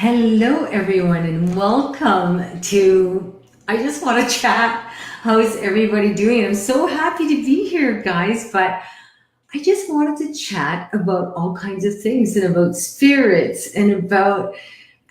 Hello, everyone, and welcome to I Just Want to Chat. How's everybody doing? I'm so happy to be here, guys, but I just wanted to chat about all kinds of things and about spirits and about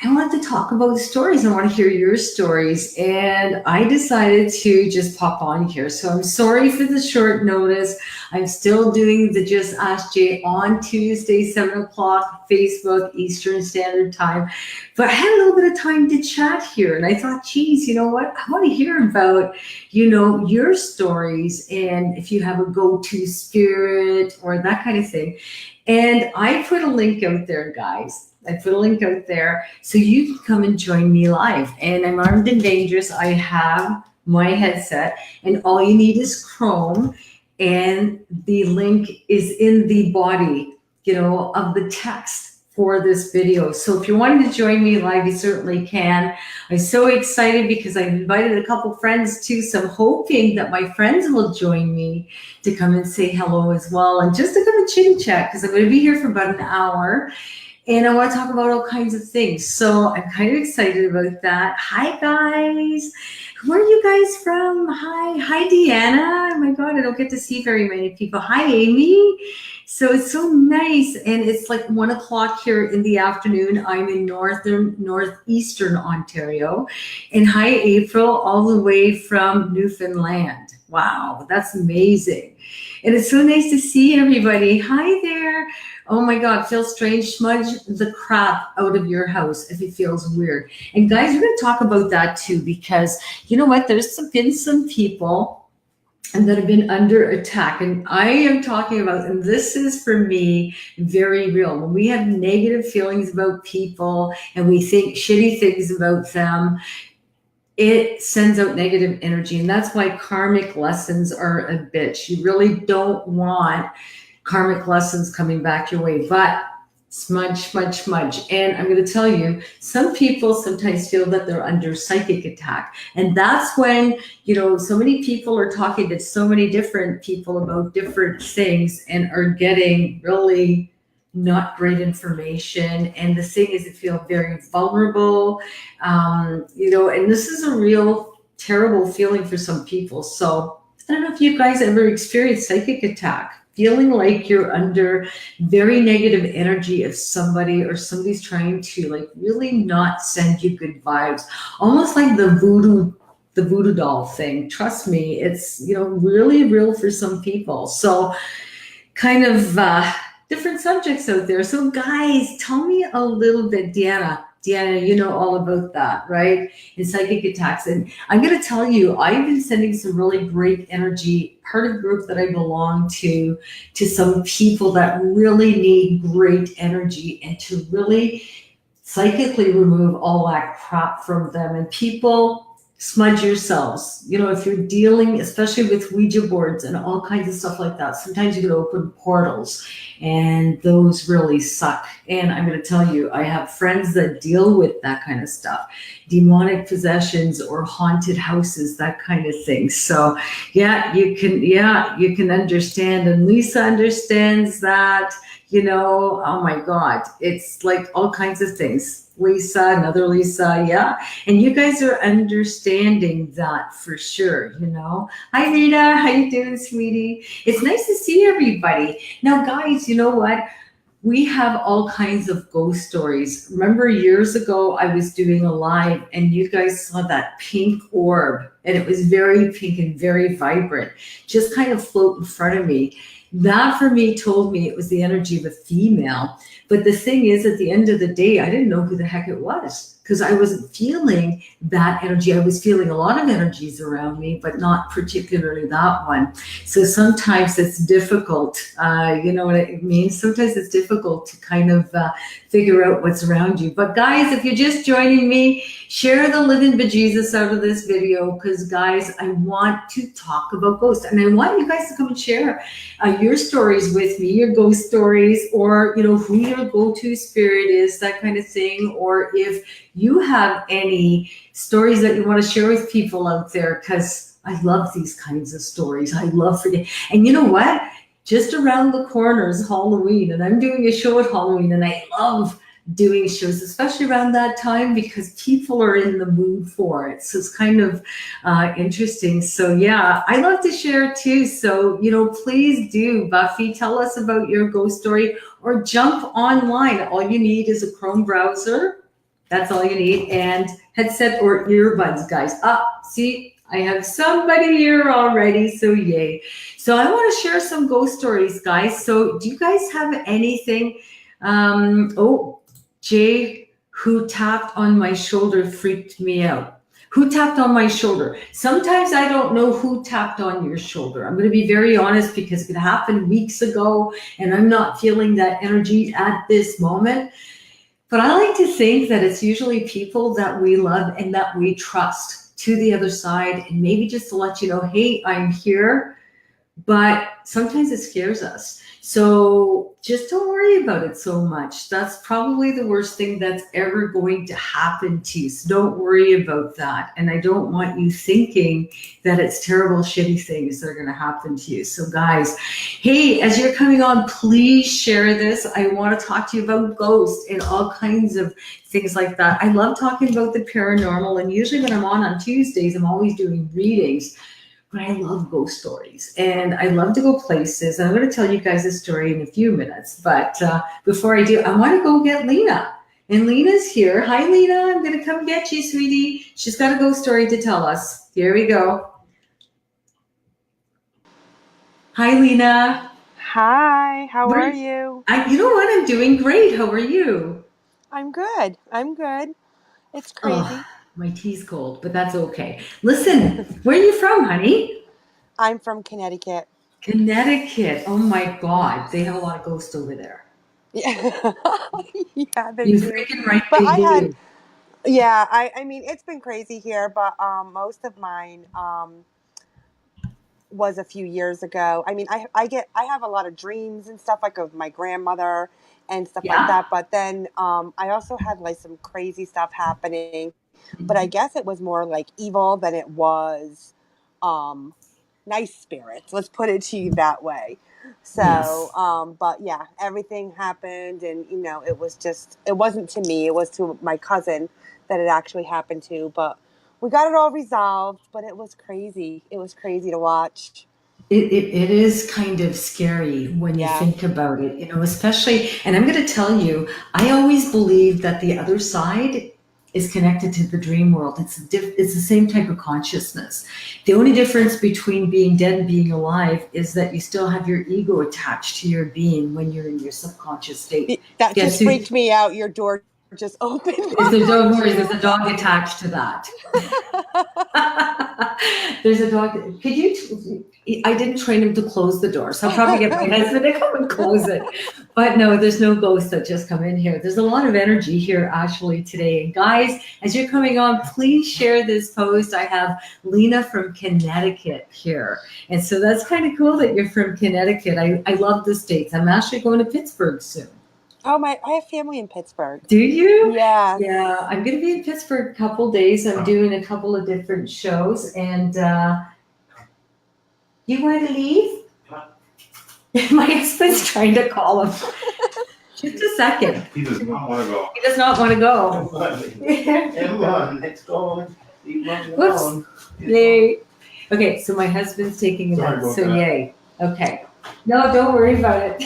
I wanted to talk about stories. I want to hear your stories. And I decided to just pop on here. So I'm sorry for the short notice. I'm still doing the Just Ask Jay on Tuesday, 7 o'clock, Facebook, Eastern Standard Time. But I had a little bit of time to chat here. And I thought, geez, you know what? I want to hear about, your stories and if you have a go-to spirit or that kind of thing. And I put a link out there, guys. I put a link out there so you can come and join me live. And I'm armed and dangerous. I have my headset, and all you need is Chrome, and the link is in the body, of the text for this video. So if you wanted to join me live, you certainly can. I'm so excited because I've invited a couple friends too, so I'm hoping that my friends will join me to come and say hello as well, and just to come and chit chat, because I'm going to be here for about an hour. And I want to talk about all kinds of things. So I'm kind of excited about that. Hi, guys. Where are you guys from? Hi, Deanna. Oh my God, I don't get to see very many people. Hi, Amy. So it's so nice. And it's like 1 o'clock here in the afternoon. I'm in northeastern Ontario. And hi, April, all the way from Newfoundland. Wow, that's amazing. And it's so nice to see everybody. Hi there. Oh my God, feels strange. Smudge the crap out of your house if it feels weird. And guys, we're going to talk about that too, because you know what? There's been some people that have been under attack. And I am talking about, and this is for me very real. When we have negative feelings about people and we think shitty things about them, it sends out negative energy. And that's why karmic lessons are a bitch. You really don't want karmic lessons coming back your way, but smudge. And I'm going to tell you, some people sometimes feel that they're under psychic attack. And that's when, so many people are talking to so many different people about different things and are getting really not great information. And the thing is, it feels very vulnerable, and this is a real terrible feeling for some people. So I don't know if you guys ever experienced psychic attack, feeling like you're under very negative energy of somebody, or somebody's trying to like really not send you good vibes, almost like the voodoo doll thing. Trust me, it's really real for some people. So kind of different subjects out there. So guys, tell me a little bit. Deanna, you know all about that, right? And psychic attacks. And I'm going to tell you, I've been sending some really great energy, part of the group that I belong to some people that really need great energy and to really psychically remove all that crap from them. And people, smudge yourselves. If you're dealing, especially with Ouija boards and all kinds of stuff like that, sometimes you can open portals, and those really suck. And I'm going to tell you, I have friends that deal with that kind of stuff, demonic possessions or haunted houses, that kind of thing. So you can understand. And Lisa understands that, oh my God, it's like all kinds of things. Lisa, another Lisa, yeah. And you guys are understanding that for sure, Hi, Rita. How you doing, sweetie? It's nice to see everybody. Now, guys, you know what? We have all kinds of ghost stories. Remember years ago, I was doing a live and you guys saw that pink orb, and it was very pink and very vibrant, just kind of float in front of me. That for me told me it was the energy of a female. But the thing is, at the end of the day, I didn't know who the heck it was, because I wasn't feeling that energy. I was feeling a lot of energies around me, but not particularly that one. So sometimes it's difficult. You know what I mean? Sometimes it's difficult to kind of figure out what's around you. But guys, if you're just joining me, share the living bejesus out of this video, because guys, I want to talk about ghosts, and I want you guys to come and share your stories with me, your ghost stories, or who your go-to spirit is, that kind of thing, or if you have any stories that you want to share with people out there, because I love these kinds of stories. I love forgetting. And you know what? Just around the corner is Halloween, and I'm doing a show at Halloween, and I love doing shows, especially around that time, because people are in the mood for it. So it's kind of interesting. So yeah, I love to share too. So, please do, Buffy, tell us about your ghost story or jump online. All you need is a Chrome browser. That's all you need. And headset or earbuds, guys. See, I have somebody here already. So yay. So I want to share some ghost stories, guys. So do you guys have anything? Oh, Jay, who tapped on my shoulder freaked me out. Who tapped on my shoulder? Sometimes I don't know who tapped on your shoulder. I'm going to be very honest because it happened weeks ago and I'm not feeling that energy at this moment. But I like to think that it's usually people that we love and that we trust to the other side, and maybe just to let you know, hey, I'm here, but sometimes it scares us. So just don't worry about it so much. That's probably the worst thing that's ever going to happen to you. So don't worry about that. And I don't want you thinking that it's terrible, shitty things that are going to happen to you. So, guys, hey, as you're coming on, please share this. I want to talk to you about ghosts and all kinds of things like that. I love talking about the paranormal. And usually when I'm on Tuesdays, I'm always doing readings, but I love ghost stories and I love to go places. And I'm going to tell you guys a story in a few minutes. But before I do, I want to go get Lena. And Lena's here. Hi, Lena. I'm going to come get you, sweetie. She's got a ghost story to tell us. Here we go. Hi, Lena. Hi, how are you? You know what? I'm doing great. How are you? I'm good. I'm good. It's Oh, crazy. my tea's cold, but that's okay. Listen, where are you from, honey? I'm from Connecticut. Connecticut. Oh my God. They have a lot of ghosts over there. Yeah, yeah, they You do. freaking right, But they I had, do. yeah, I mean, it's been crazy here, but most of mine was a few years ago. I mean, I have a lot of dreams and stuff like of my grandmother and stuff like Yeah. that. But then I also had like some crazy stuff happening. But I Mhm. guess it was more like evil than it was um, nice spirits. Let's put it to you that way. So, Yes. but yeah, everything happened, and it wasn't to me. It was to my cousin that it actually happened to. But we got it all resolved. But it was crazy. It was crazy to watch. It is kind of scary when you Yeah. think about it, especially, and I'm going to tell you, I always believe that the other side is connected to the dream world. It's the same type of consciousness. The only difference between being dead and being alive is that you still have your ego attached to your being when you're in your subconscious state. That Guess just who? freaked me out. Your door just opened Is there, don't behind worry, there's you. a dog attached to that. There's a dog. Could you? I didn't train him to close the door, so I'll probably get my husband to come and close it. But no, there's no ghosts that just come in here. There's a lot of energy here actually today. And guys, as you're coming on, please share this post. I have Lena from Connecticut here. And so that's kind of cool that you're from Connecticut. I love the States. I'm actually going to Pittsburgh soon. Oh my! I have family in Pittsburgh. Do you? Yes. Yeah, I'm going to be in Pittsburgh a couple days. I'm doing a couple of different shows, and you want to leave? My husband's trying to call him. Just a second. He does not want to go. He does not want to go. Come on, let's go. Whoops. Yay. Okay, so my husband's taking a Sorry minute. about So that. yay. Okay. No, don't worry about it.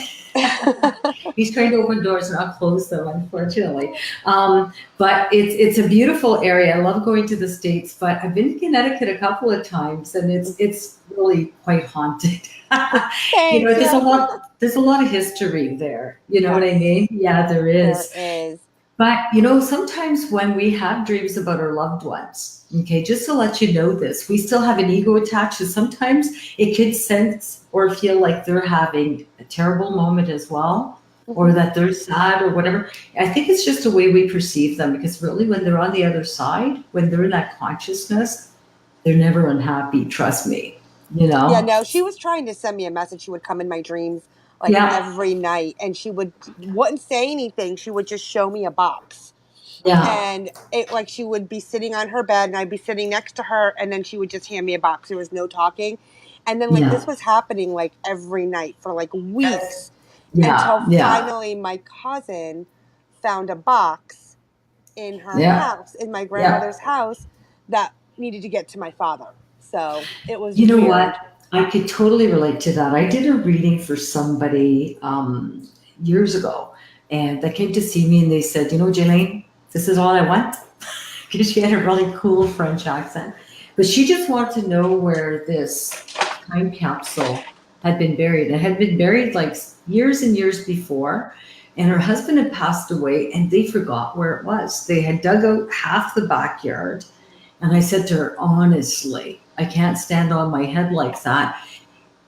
He's trying to open doors, not close them, unfortunately. But it's a beautiful area. I love going to the States, but I've been to Connecticut a couple of times, and it's really quite haunted. Thanks. Yeah. There's a lot of history there. You know what I Yes, mean? Yeah, there there is. is. But sometimes when we have dreams about our loved ones, okay, just to let you know this, we still have an ego attached. So sometimes it could sense or feel like they're having a terrible moment as well, or Mhm. that they're sad or whatever. I think it's just a way we perceive them, because really when they're on the other side, when they're in that consciousness, they're never unhappy. Trust me, you Yeah, know? no, she was trying to send me a message. She would come in my dreams like Yeah. every night, and she wouldn't say anything. She would just show me a box, Yeah. and it like she would be sitting on her bed, and I'd be sitting next to her, and then she would just hand me a box. There was no talking, and then like Yeah. this was happening like every night for like weeks Yeah. until Yeah. finally my cousin found a box in her Yeah. house, in my grandmother's house, that needed to get to my father. So it was You know weird. what? I could totally relate to that. I did a reading for somebody years ago, and they came to see me and they said, you know, Jelaine, this is all I want. Because she had a really cool French accent. But she just wanted to know where this time capsule had been buried. It had been buried like years and years before, and her husband had passed away, and they forgot where it was. They had dug out half the backyard, and I said to her, honestly, I can't stand on my head like that.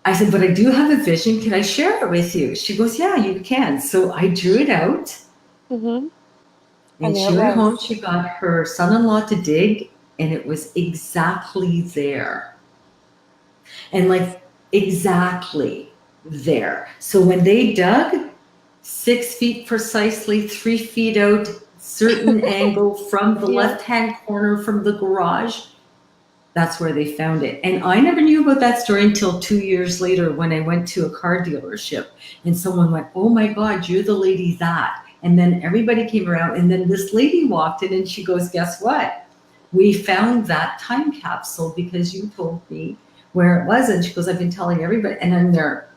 I said, but I do have a vision. Can I share it with you? She goes, yeah, you can. So I drew it out. Mm-hmm. And there she it went was. home, she got her son-in-law to dig, and it was exactly there. And like exactly there. So when they dug 6 feet precisely, 3 feet out, certain angle from the Yeah. left-hand corner from the garage, that's where they found it. And I never knew about that story until 2 years later when I went to a car dealership and someone went, oh my God, you're the lady that. And then everybody came around, and then this lady walked in and she goes, guess what? We found that time capsule because you told me where it was. And she goes, I've been telling everybody. And then their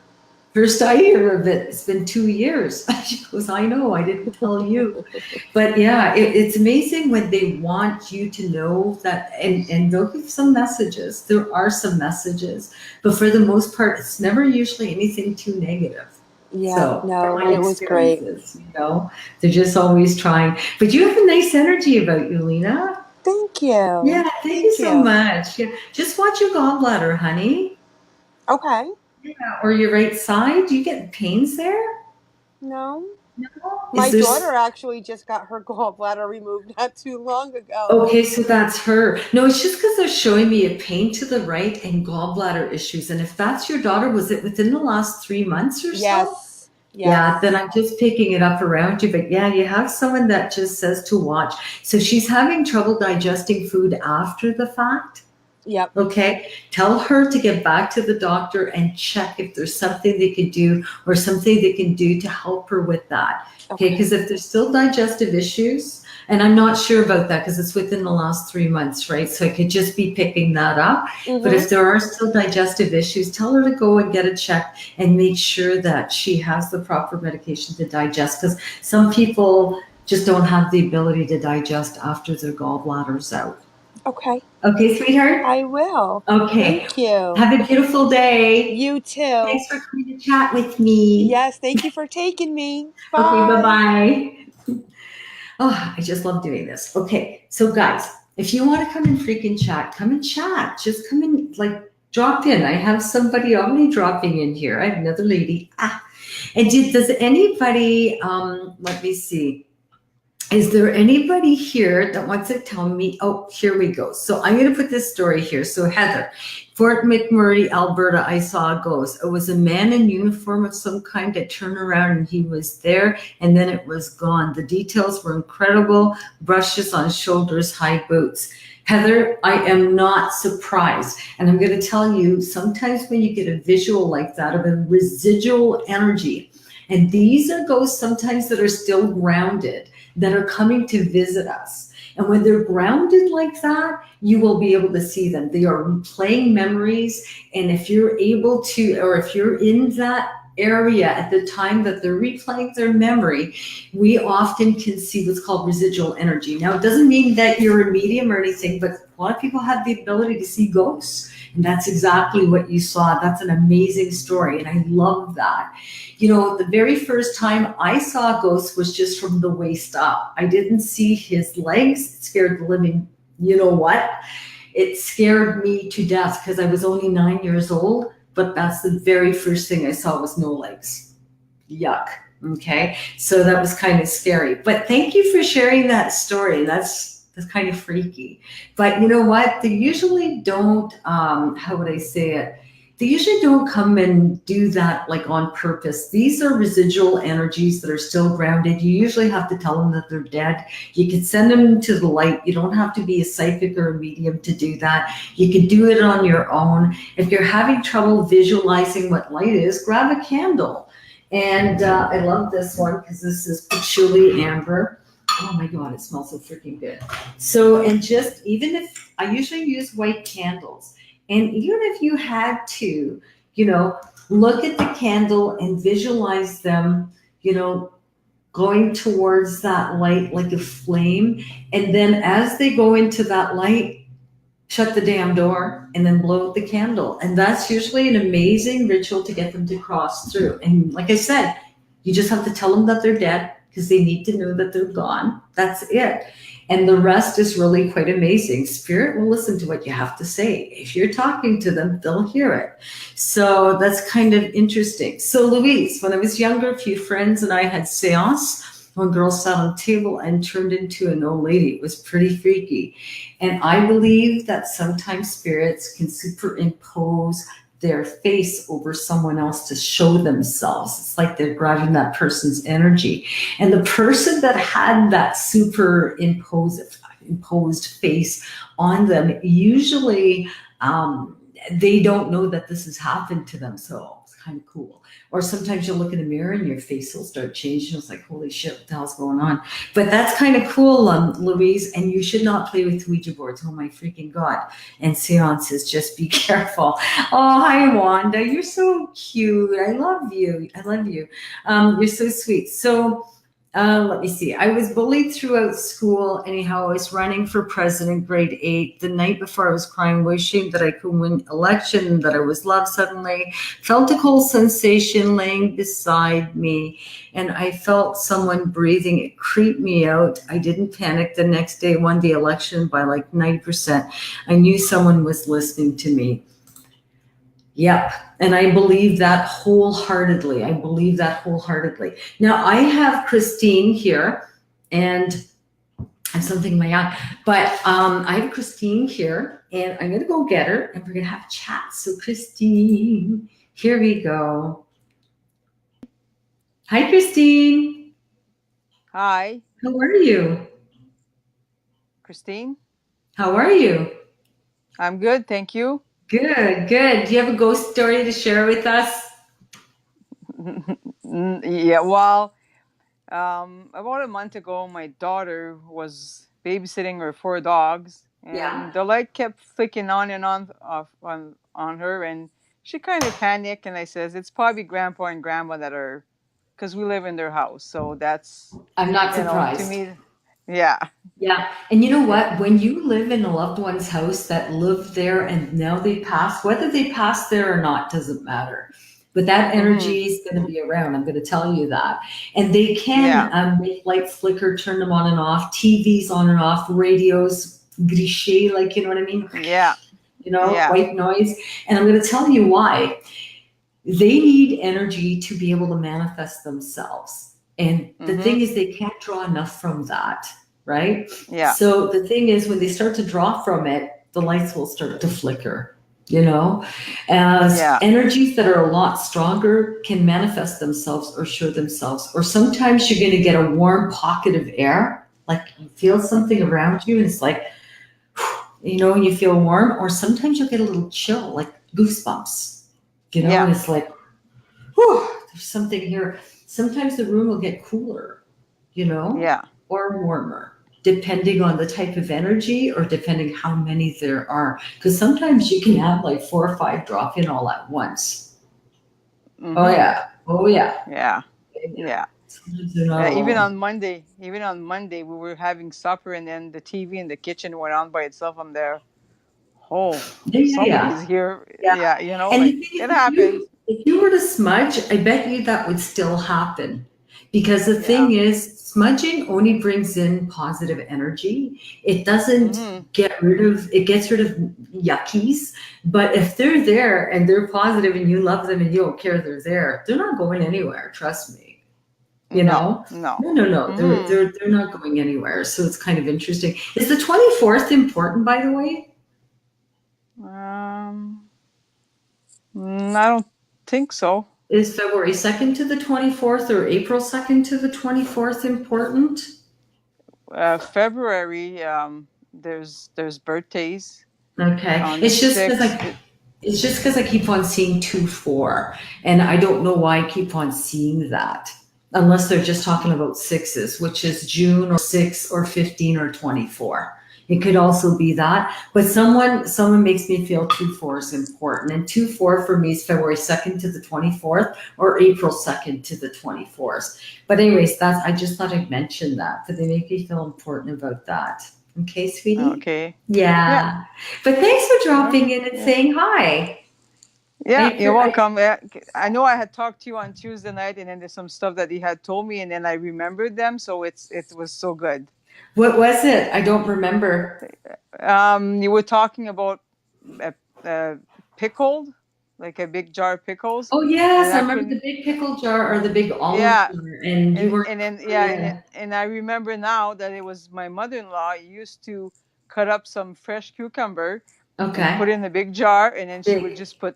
first I hear of it, it's been 2 years. She goes, I know, I didn't tell you. But yeah, it's amazing when they want you to know that, and they'll give some messages. There are some messages, but for the most part, it's never usually anything too negative. Yeah, So, no, from my it was great. experiences, you know, they're just always trying. But you have a nice energy about you, Lena. Thank you. Yeah, thank you so much. Yeah, just watch your gallbladder, honey. Okay. Yeah, or your right side. Do you get pains there? No. No. My daughter actually just got her gallbladder removed not too long ago. Okay, so that's her. No, it's just because they're showing me a pain to the right and gallbladder issues. And if that's your daughter, was it within the last 3 months or so? Yes. Yeah, then I'm just picking it up around you. But yeah, you have someone that just says to watch. So she's having trouble digesting food after the fact. Yep. Okay. Tell her to get back to the doctor and check if there's something they can do or something they can do to help her with that. Okay. Because if there's still digestive issues, and I'm not sure about that because it's within the last 3 months, right? So I could just be picking that up. Mm-hmm. But if there are still digestive issues, tell her to go and get it checked and make sure that she has the proper medication to digest. Because some people just don't have the ability to digest after their gallbladder's out. Okay. Okay, sweetheart? I will. Okay. Thank you. Have a beautiful day. You too. Thanks for coming to chat with me. Yes, thank you for taking me. Bye. Okay, bye-bye. Oh, I just love doing this. Okay, so guys, if you want to come and freaking chat, come and chat. Just come and like drop in. I have somebody already dropping in here. I have another lady. And does anybody, let me see. Is there anybody here that wants to tell me? Oh, here we go. So I'm going to put this story here. So Heather, Fort McMurray, Alberta, I saw a ghost. It was a man in uniform of some kind that turned around and he was there and then it was gone. The details were incredible. Brushes on shoulders, high boots. Heather, I am not surprised. And I'm going to tell you, sometimes when you get a visual like that of a residual energy, and these are ghosts sometimes that are still grounded, that are coming to visit us. And when they're grounded like that, you will be able to see them. They are replaying memories. And if you're able to, or if you're in that area at the time that they're replaying their memory, we often can see what's called residual energy. Now, it doesn't mean that you're a medium or anything, but a lot of people have the ability to see ghosts. And that's exactly what you saw. That's an amazing story. And I love that. You know, the very first time I saw a ghost was just from the waist up. I didn't see his legs. It scared the living, you know what? It scared me to death because I was only 9 years old. But that's the very first thing I saw was no legs. Yuck. Okay. So that was kind of scary. But thank you for sharing that story. That's kind of freaky. But you know what? They usually don't, how would I say it? They usually don't come and do that like on purpose. These are residual energies that are still grounded. You usually have to tell them that they're dead. You can send them to the light. You don't have to be a psychic or a medium to do that. You can do it on your own. If you're having trouble visualizing what light is, grab a candle And I love this one because this is patchouli amber. Oh my God, it smells so freaking good. So, and just even if I usually use white candles, and even if you had to, you know, look at the candle and visualize them, you know, going towards that light like a flame. And then as they go into that light, shut the damn door and then blow out the candle. And that's usually an amazing ritual to get them to cross through. And like I said, you just have to tell them that they're dead because they need to know that they're gone. That's it. And the rest is really quite amazing. Spirit will listen to what you have to say. If you're talking to them, they'll hear it. So that's kind of interesting. So Louise, when I was younger, a few friends and I had seance. One girl sat on a table and turned into an old lady. It was pretty freaky. And I believe that sometimes spirits can superimpose their face over someone else to show themselves. It's like they're grabbing that person's energy. And the person that had that imposed face on them, usually they don't know that this has happened to them. So it's kind of cool. Or sometimes you'll look in the mirror and your face will start changing. It's like, holy shit, what the hell's going on? But that's kind of cool, Louise. And you should not play with Ouija boards. Oh my freaking God. And seances, just be careful. Oh, hi, Wanda. You're so cute. I love you. I love you. You're so sweet. So let me see. I was bullied throughout school. Anyhow, I was running for president, grade 8. The night before, I was crying, wishing that I could win election, that I was loved suddenly. Felt a cold sensation laying beside me, and I felt someone breathing. It creeped me out. I didn't panic. The next day, won the election by like 90%. I knew someone was listening to me. Yep. And I believe that wholeheartedly. Now I have Christine here and I have something in my eye, but I have Christine here and I'm going to go get her and we're going to have a chat. So Christine, here we go. Hi, Christine. Hi, How are you? Christine. How are you? I'm good, thank you. Good, good. Do you have a ghost story to share with us? Yeah, well, about a month ago, my daughter was babysitting her 4 dogs, Yeah. and the light kept flicking on and on on her, and she kind of panicked. And I says, "It's probably Grandpa and Grandma that are, because we live in their house." So that's, I'm not you know, to surprised. me, yeah, Yeah. And you know yeah. what? When you live in a loved one's house that lived there and now they passed, whether they passed there or not doesn't matter. But that Mm-hmm. energy is going to be around. I'm going to tell you that. And they can Yeah, make lights flicker, turn them on and off, TVs on and off, radios, griché, like, you know what I mean? yeah, yeah. White noise. And I'm going to tell you why. They need energy to be able to manifest themselves. And the Mm-hmm. thing is, they can't draw enough from that, right? Yeah, So the thing is, when they start to draw from it, the lights will start to flicker, you know? As yeah, energies that are a lot stronger can manifest themselves or show themselves. Or sometimes you're going to get a warm pocket of air, like you feel something around you and it's like, and you feel warm. Or sometimes you'll get a little chill, like goosebumps, yeah, and it's like, whew, there's something here. Sometimes the room will get cooler, yeah. or warmer, depending on the type of energy or depending how many there are. Because sometimes you can have like 4 or 5 drop in all at once. Oh Mm-hmm. yeah. Oh yeah. Yeah, Yeah. yeah. Sometimes they're not alone. Even on Monday, we were having supper, and then the TV in the kitchen went on by itself. I'm there. Oh, Yeah, yeah, somebody's yeah. here. Yeah. Yeah, And the like thing it is, happens. if you were to smudge, I bet you that would still happen. Because the Yeah. thing is, smudging only brings in positive energy. It doesn't Mm-hmm. it gets rid of yuckies. But if they're there and they're positive and you love them and you don't care they're not going anywhere. Trust me. No, no. No. They're Mm-hmm. they're they're not going anywhere. So it's kind of interesting. Is the 24th important, by the way? I don't think so. Is February 2nd to the 24th or April 2nd to the 24th important? February, there's birthdays Okay. on the It's just because 6th. It's just because I keep on seeing 2-4, and I don't know why I keep on seeing that, unless they're just talking about sixes, which is June or 6 or 15 or 24. It could also be that, but someone makes me feel 2-4 is important, and 2-4 for me is February 2nd to the 24th or April 2nd to the 24th. But anyways, I just thought I'd mention that, but they make me feel important about that. Okay, sweetie? Okay. Yeah. But thanks for dropping in and Yeah. saying hi. Yeah, I- you're I- welcome. I know I had talked to you on Tuesday night, and then there's some stuff that he had told me, and then I remembered them, so it was so good. What was it? I don't remember. You were talking about pickled, like a big jar of pickles. Oh yes, And I I remember couldn't- the big pickle jar or the big olive Yeah. jar, and you were And then and I remember now that it was my mother-in-law used to cut up some fresh cucumber and okay. put in the big jar, and then she Big. would just put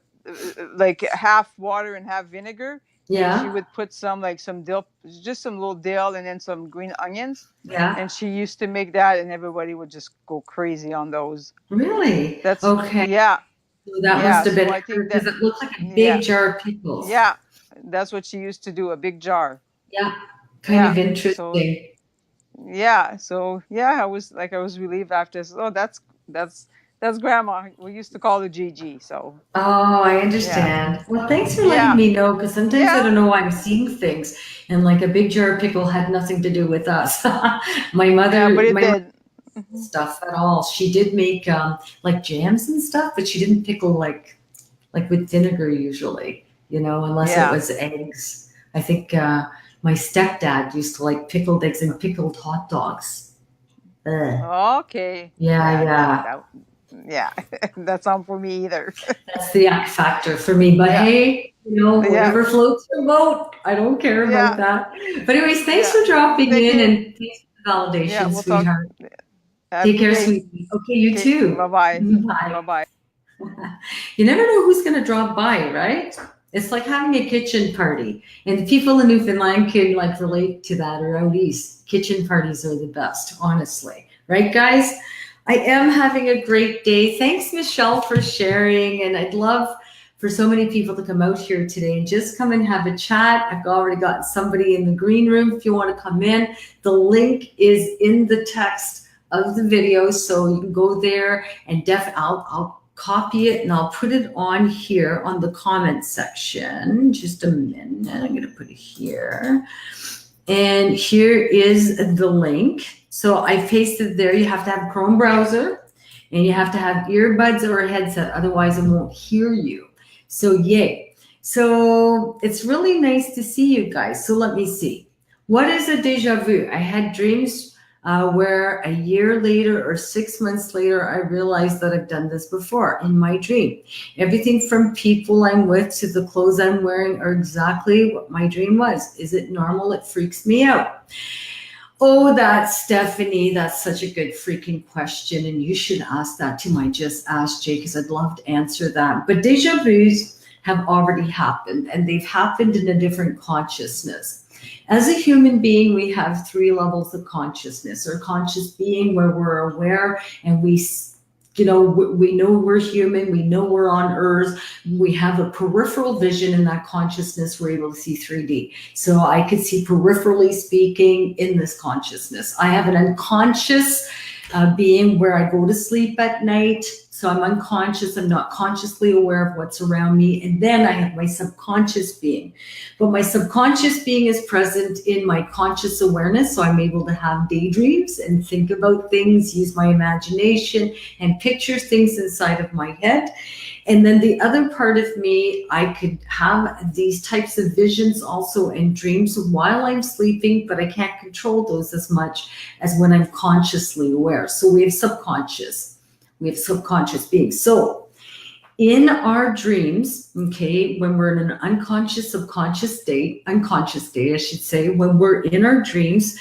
like half water and half vinegar. And she Yeah, would put some dill, just some little dill, and then some green onions. yeah. And she used to make that, and everybody would just go crazy on those. Really? That's Okay. yeah, So that yeah. must have been So I think because that it looked like a big yeah, jar of pickles. yeah, that's what she used to do, a big jar. Yeah. Kind of Yeah, interesting. Yeah, so yeah, I was relieved after. Oh, that's grandma. We used to call her Gigi. So Oh, I understand. Well, thanks for letting Yeah. me know, because sometimes I Yeah. don't know why I'm seeing things, and like a big jar of pickle had nothing to do with us. My mother, yeah, but it my did. stuff at all. She did make like jams and stuff, but she didn't pickle like with vinegar usually, unless it Yeah. was eggs. I think my stepdad used to like pickled eggs and pickled hot dogs. Ugh. Okay. Yeah. Yeah. That's not for me either. That's the X factor for me. But Yeah. hey, Yeah. whatever floats your boat. I don't care about that. But anyways, thanks Yeah. for dropping Thank in you. and thanks for the validation, Yeah, we'll talk. sweetheart. Have Take a care, good day. sweetie. Okay, you too. Bye-bye. Bye. Bye-bye. You never know who's going to drop by, right? It's like having a kitchen party. And people in Newfoundland can like relate to that, or out east. Kitchen parties are the best, honestly. Right, guys? I am having a great day. Thanks, Michelle, for sharing. And I'd love for so many people to come out here today and just come and have a chat. I've already got somebody in the green room if you want to come in. The link is in the text of the video, so you can go there and I'll copy it and I'll put it on here on the comment section. Just a minute. I'm going to put it here. And here is the link. So I pasted there. You have to have Chrome browser and you have to have earbuds or a headset. Otherwise, it won't hear you. So yay. So it's really nice to see you guys. So let me see. What is a déjà vu? I had dreams where a year later or 6 months later, I realized that I've done this before in my dream. Everything from people I'm with to the clothes I'm wearing are exactly what my dream was. Is it normal? It freaks me out. Oh, that's Stephanie. That's such a good freaking question. And you should ask that to my Just Ask Jay, because I'd love to answer that. But déjà vus have already happened, and they've happened in a different consciousness. As a human being, we have 3 levels of consciousness, or conscious being, where we're aware and we know we're human, we know we're on Earth, we have a peripheral vision in that consciousness, we're able to see 3D. So I could see peripherally speaking in this consciousness. I have an unconscious being where I go to sleep at night. So I'm unconscious, I'm not consciously aware of what's around me. And then I have my subconscious being. But my subconscious being is present in my conscious awareness. So I'm able to have daydreams and think about things, use my imagination and picture things inside of my head. And then the other part of me, I could have these types of visions also in dreams while I'm sleeping, but I can't control those as much as when I'm consciously aware. So we have subconscious beings. So in our dreams, okay, when we're in an unconscious state, I should say, when we're in our dreams,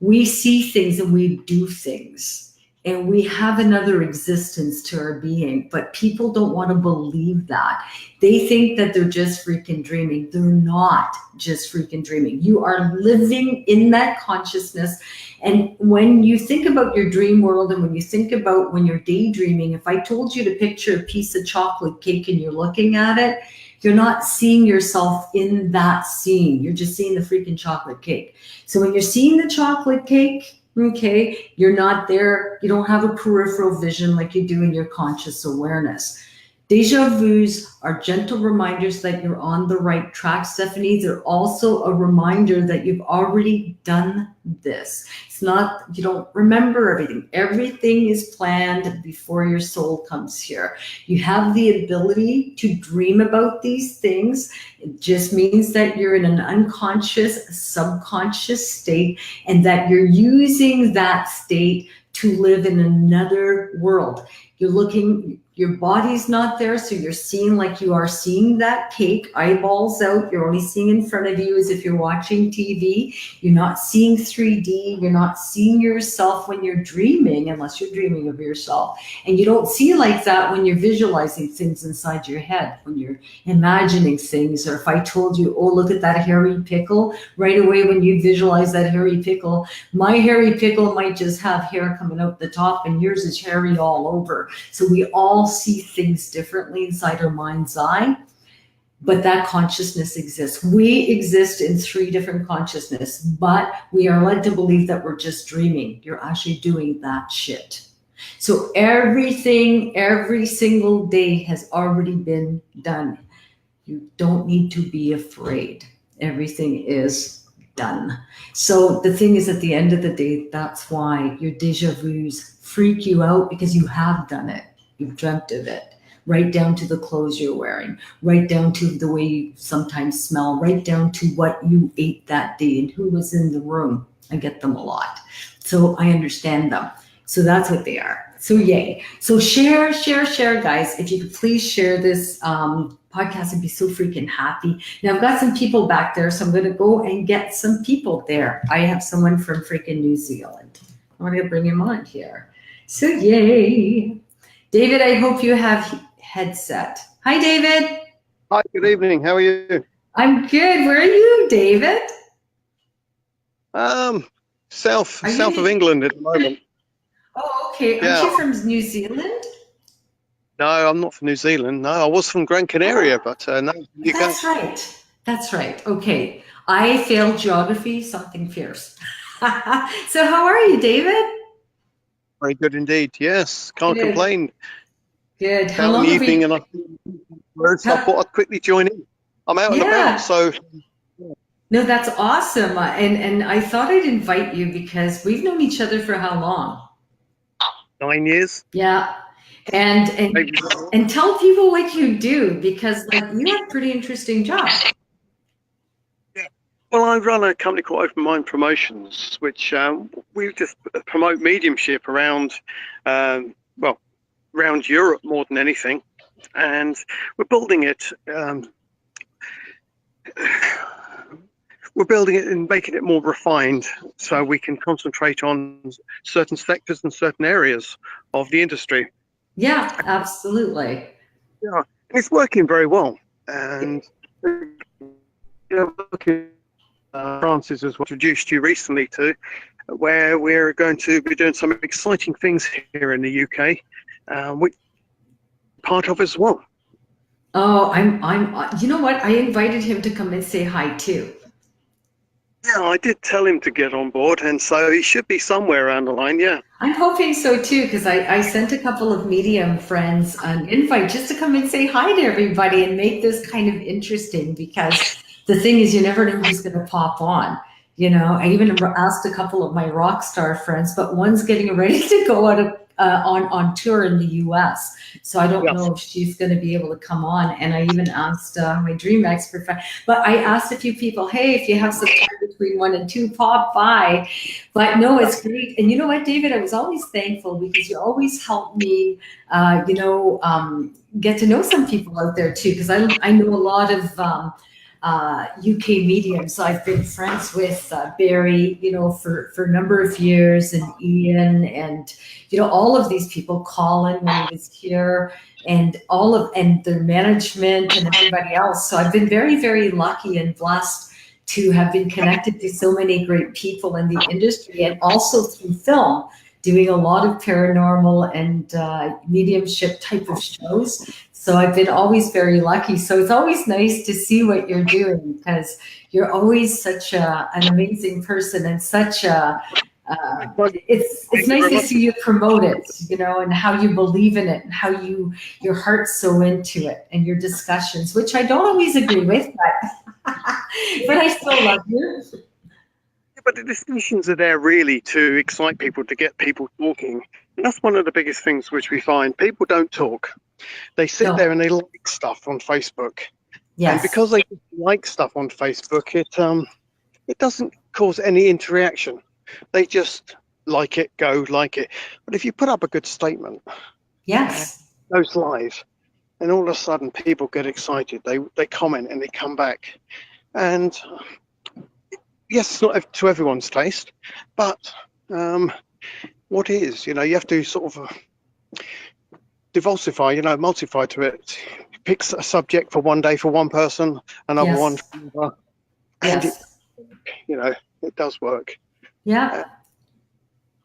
we see things and we do things. And we have another existence to our being, but people don't want to believe that. They think that they're just freaking dreaming. They're not just freaking dreaming. You are living in that consciousness, And when you think about your dream world and when you think about when you're daydreaming, if I told you to picture a piece of chocolate cake and you're looking at it, you're not seeing yourself in that scene. You're just seeing the freaking chocolate cake. So when you're seeing the chocolate cake, okay, you're not there. You don't have a peripheral vision like you do in your conscious awareness. Deja vus are gentle reminders that you're on the right track, Stephanie. They're also a reminder that you've already done this. It's not, you don't remember everything. Everything is planned before your soul comes here. You have the ability to dream about these things. It just means that you're in an unconscious, subconscious state, and that you're using that state to live in another world. You're looking, your body's not there, so you're seeing like you are seeing that cake, eyeballs out. You're only seeing in front of you as if you're watching TV. You're not seeing 3D. You're not seeing yourself when you're dreaming, unless you're dreaming of yourself. And you don't see like that when you're visualizing things inside your head, when you're imagining things. Or if I told you, oh, look at that hairy pickle, right away when you visualize that hairy pickle, my hairy pickle might just have hair coming out the top and yours is hairy all over. So we all see things differently inside our mind's eye, but that consciousness exists. We exist in 3 different consciousness, but we are led to believe that we're just dreaming. You're actually doing that shit. So everything, every single day has already been done. You don't need to be afraid. Everything is done. So the thing is, at the end of the day, that's why your deja vus freak you out, because you have done it. You've dreamt of it, right down to the clothes you're wearing, right down to the way you sometimes smell, right down to what you ate that day and who was in the room. I get them a lot. So I understand them. So that's what they are. So yay. So share, guys. If you could please share this podcast, I'd be so freaking happy. Now I've got some people back there, so I'm going to go and get some people there. I have someone from freaking New Zealand. I want to bring him on here. So yay. David, I hope you have headset. Hi, David. Hi, good evening. How are you? I'm good. Where are you, David? South of England at the moment. Oh, okay. Yeah. Aren't you from New Zealand? No, I'm not from New Zealand. No, I was from Gran Canaria, but no. That's right. That's right. Okay. I failed geography, something fierce. So how are you, David? Very good indeed. Yes, can't Good. complain. Good. How Out in long the have evening, we... and so I thought I'd quickly join in. I'm out and Yeah. about, so. No, that's awesome. And I thought I'd invite you because we've known each other for how long? 9 years. Yeah. And tell people what you do, because like you have a pretty interesting job. Well, I run a company called Open Mind Promotions, which we just promote mediumship around, around Europe more than anything, and we're building it. We're building it and making it more refined, so we can concentrate on certain sectors and certain areas of the industry. Yeah, absolutely. Yeah, and it's working very well. And Francis has introduced you recently to, where we're going to be doing some exciting things here in the UK, which part of as well. Oh, I'm. You know what? I invited him to come and say hi too. Yeah, I did tell him to get on board, and so he should be somewhere around the line. Yeah. I'm hoping so too, because I sent a couple of medium friends an invite just to come and say hi to everybody and make this kind of interesting, because the thing is, you never know who's going to pop on. You know, I even asked a couple of my rock star friends, but one's getting ready to go out on tour in the US. So I don't know if she's going to be able to come on. And I even asked my dream expert friend, but I asked a few people, hey, if you have some time between 1 and 2, pop by. But no, it's great. And you know what, David, I was always thankful because you always help me, get to know some people out there too. Because I know a lot of UK mediums. I've been friends with Barry, for a number of years, and Ian, and all of these people, Colin when he was here, and and their management and everybody else. So I've been very, very lucky and blessed to have been connected to so many great people in the industry, and also through film, doing a lot of paranormal and mediumship type of shows. So I've been always very lucky. So it's always nice to see what you're doing, because you're always such an amazing person, and such a it's nice to see you promote it, and how you believe in it, and how your heart's so into it, and your discussions, which I don't always agree with, but I still love you. But the discussions are there really to excite people, to get people talking. And that's one of the biggest things which we find. People don't talk. They sit there and they like stuff on Facebook. Yes. And because they like stuff on Facebook, it doesn't cause any interaction. They just like it, like it. But if you put up a good statement, yes, it goes live, and all of a sudden people get excited. They comment and they come back. And yes, it's not to everyone's taste, but what is, you have to sort of diversify, multiply to it. Pick a subject for one day for one person, another one for another. And it does work. Yeah.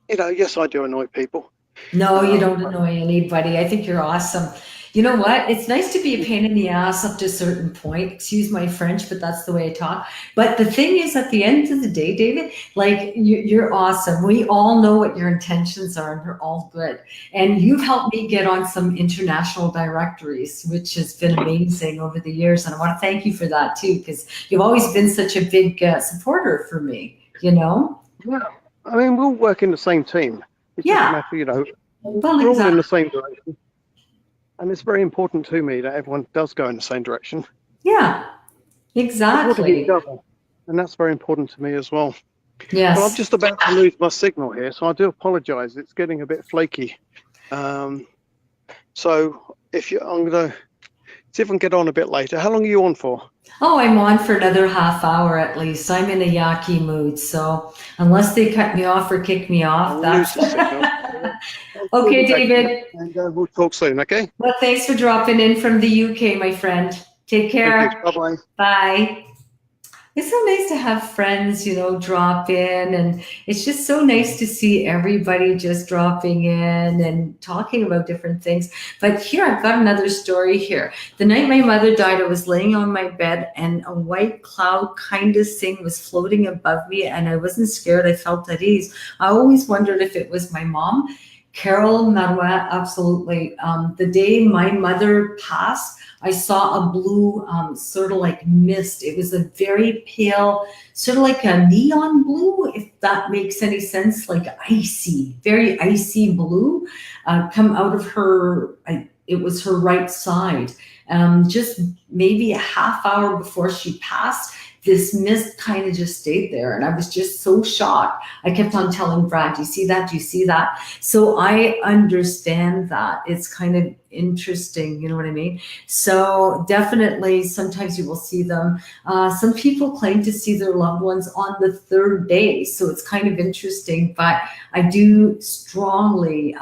Yes, I do annoy people. No, you don't annoy anybody. I think you're awesome. You know what? It's nice to be a pain in the ass up to a certain point. Excuse my French, but that's the way I talk. But the thing is, at the end of the day, David, like, you're awesome. We all know what your intentions are, and they're all good. And you've helped me get on some international directories, which has been amazing over the years. And I want to thank you for that too, because you've always been such a big supporter for me, Yeah. I mean, we'll work in the same team. It doesn't matter, we're all in the same direction. And it's very important to me that everyone does go in the same direction. Yeah, exactly. And that's very important to me as well. Yes. Well, I'm just about to lose my signal here, so I do apologize. It's getting a bit flaky. So I'm going to see if I can get on a bit later. How long are you on for? Oh, I'm on for another half hour at least. I'm in a yucky mood. So unless they cut me off or kick me off, that's... Okay, David. And we'll talk soon, okay? Well, thanks for dropping in from the UK, my friend. Take care. Bye-bye. Bye. It's so nice to have friends, drop in, and it's just so nice to see everybody just dropping in and talking about different things. But here, I've got another story here. The night my mother died, I was laying on my bed, and a white cloud kind of thing was floating above me, and I wasn't scared. I felt at ease. I always wondered if it was my mom. Carol Marouet, absolutely. The day my mother passed, I saw a blue sort of like mist. It was a very pale, sort of like a neon blue, if that makes any sense, like icy, very icy blue, come out of her, it was her right side. Just maybe a half hour before she passed, this mist kind of just stayed there. And I was just so shocked. I kept on telling Brad, do you see that? Do you see that? So I understand that. It's kind of interesting, you know what I mean? So definitely sometimes you will see them. Some people claim to see their loved ones on the third day. So it's kind of interesting, but I do strongly,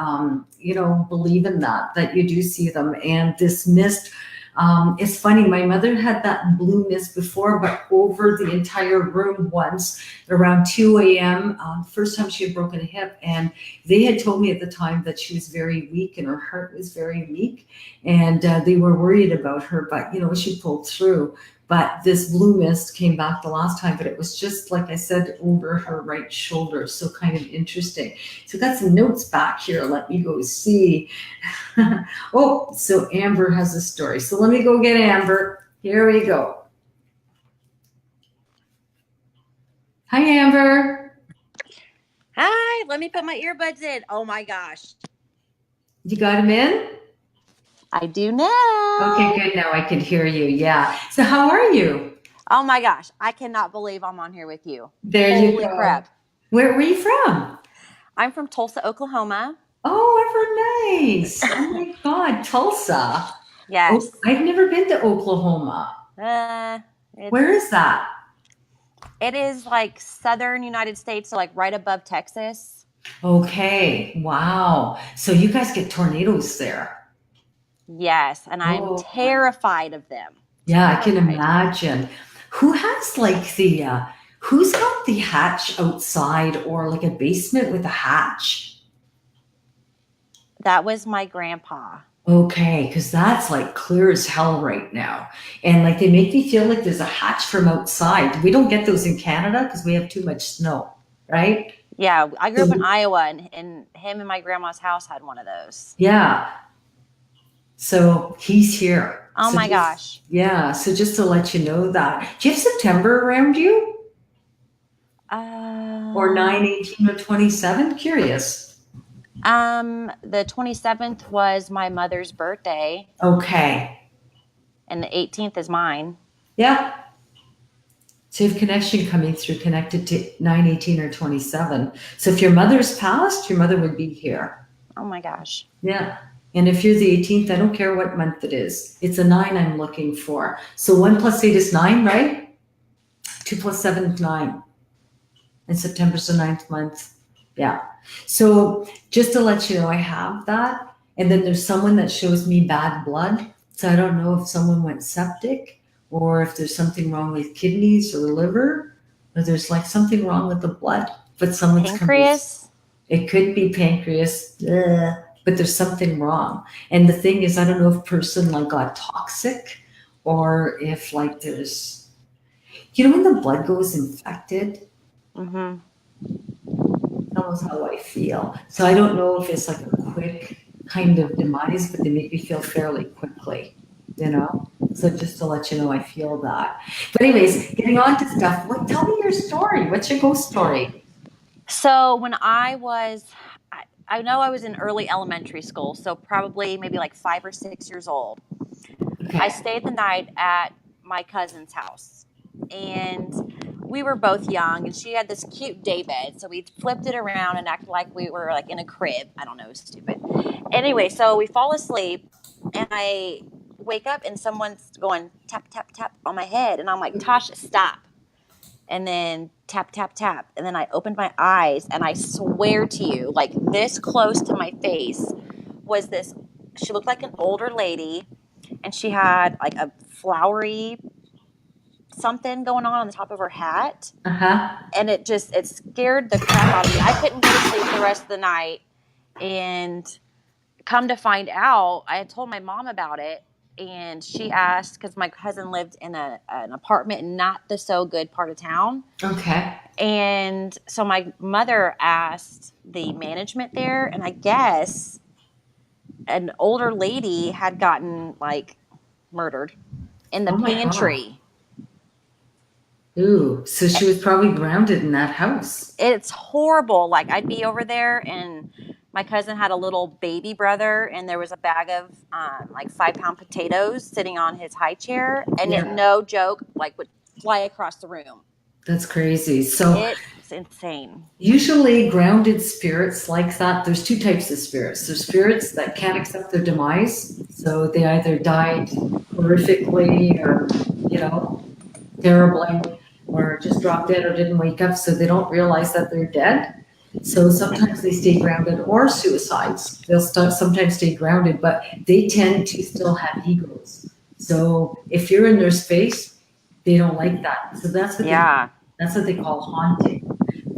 believe in that you do see them. And this mist, it's funny, my mother had that blue mist before, but over the entire room once around 2 a.m. First time she had broken a hip, and they had told me at the time that she was very weak and her heart was very weak, and they were worried about her, but she pulled through. But this blue mist came back the last time, but it was just, like I said, over her right shoulder. So kind of interesting. So I've got some notes back here. Let me go see. Oh, so Amber has a story. So let me go get Amber. Here we go. Hi, Amber. Hi, let me put my earbuds in. Oh my gosh. You got them in? I do now. Okay, good. Now I can hear you. Yeah. So how are you? Oh my gosh. I cannot believe I'm on here with you. There Holy you go. crap. Where you from? I'm from Tulsa, Oklahoma. Oh, ever nice. Oh my God, Tulsa. Yes. Oh, I've never been to Oklahoma. Where is that? It is like southern United States, so like right above Texas. Okay. Wow. So you guys get tornadoes there. Yes, and I'm terrified of them. Yeah, I can imagine. Who has like who's got the hatch outside or like a basement with a hatch? That was my grandpa. Okay, because that's like clear as hell right now. And like they make me feel like there's a hatch from outside. We don't get those in Canada because we have too much snow, right? Yeah, I grew So, up in Iowa, and him and my grandma's house had one of those. yeah. So he's here. Oh So my gosh. yeah. So just to let you know that. Do you have September around you? Or 9, 18, or 27? Curious. The 27th was my mother's birthday, Okay. and the 18th is mine. Yeah. So you have connection coming through connected to 9, 18, or 27. So if your mother's passed, your mother would be here. Oh my gosh. Yeah. And if you're the 18th, I don't care what month it is. It's a 9 I'm looking for. So 1 plus 8 is 9, right? 2 plus 7 is 9. And September's the 9th month. Yeah. So just to let you know, I have that. And then there's someone that shows me bad blood. So I don't know if someone went septic or if there's something wrong with kidneys or liver, or there's like something wrong with the blood. But someone's Pancreas? It could be pancreas, but there's something wrong. And the thing is, I don't know if person like got toxic or if like there's, when the blood goes infected, Mm-hmm. that was how I feel. So I don't know if it's like a quick kind of demise, but they make me feel fairly quickly, So just to let you know, I feel that. But anyways, getting on to stuff, tell me your story. What's your ghost story? So when I know I was in early elementary school, so probably maybe like 5 or 6 years old. Okay. I stayed the night at my cousin's house, and we were both young, and she had this cute day bed, so we flipped it around and acted like we were like in a crib. I don't know, it was stupid. Anyway, so we fall asleep, and I wake up, and someone's going tap, tap, tap on my head, and I'm like, Tasha, stop. And then tap, tap, tap. And then I opened my eyes, and I swear to you, like this close to my face was this, she looked like an older lady, and she had like a flowery something going on the top of her hat. Uh-huh. And it scared the crap out of me. I couldn't go to sleep the rest of the night. And come to find out, I had told my mom about it. And she asked, because my cousin lived in an apartment in not the so good part of town. Okay. And so my mother asked the management there, and I guess an older lady had gotten like murdered in the pantry. Ooh, so she was probably grounded in that house. It's horrible. Like I'd be over there, and my cousin had a little baby brother, and there was a bag of like 5-pound potatoes sitting on his high chair, and it, no joke, like would fly across the room. That's crazy. So it's insane. Usually grounded spirits like that, there's 2 types of spirits. There's spirits that can't accept their demise. So they either died horrifically or, terribly, or just dropped dead or didn't wake up, so they don't realize that they're dead. So sometimes they stay grounded, or suicides. They'll sometimes stay grounded, but they tend to still have egos. So if you're in their space, they don't like that. So that's what they call haunting.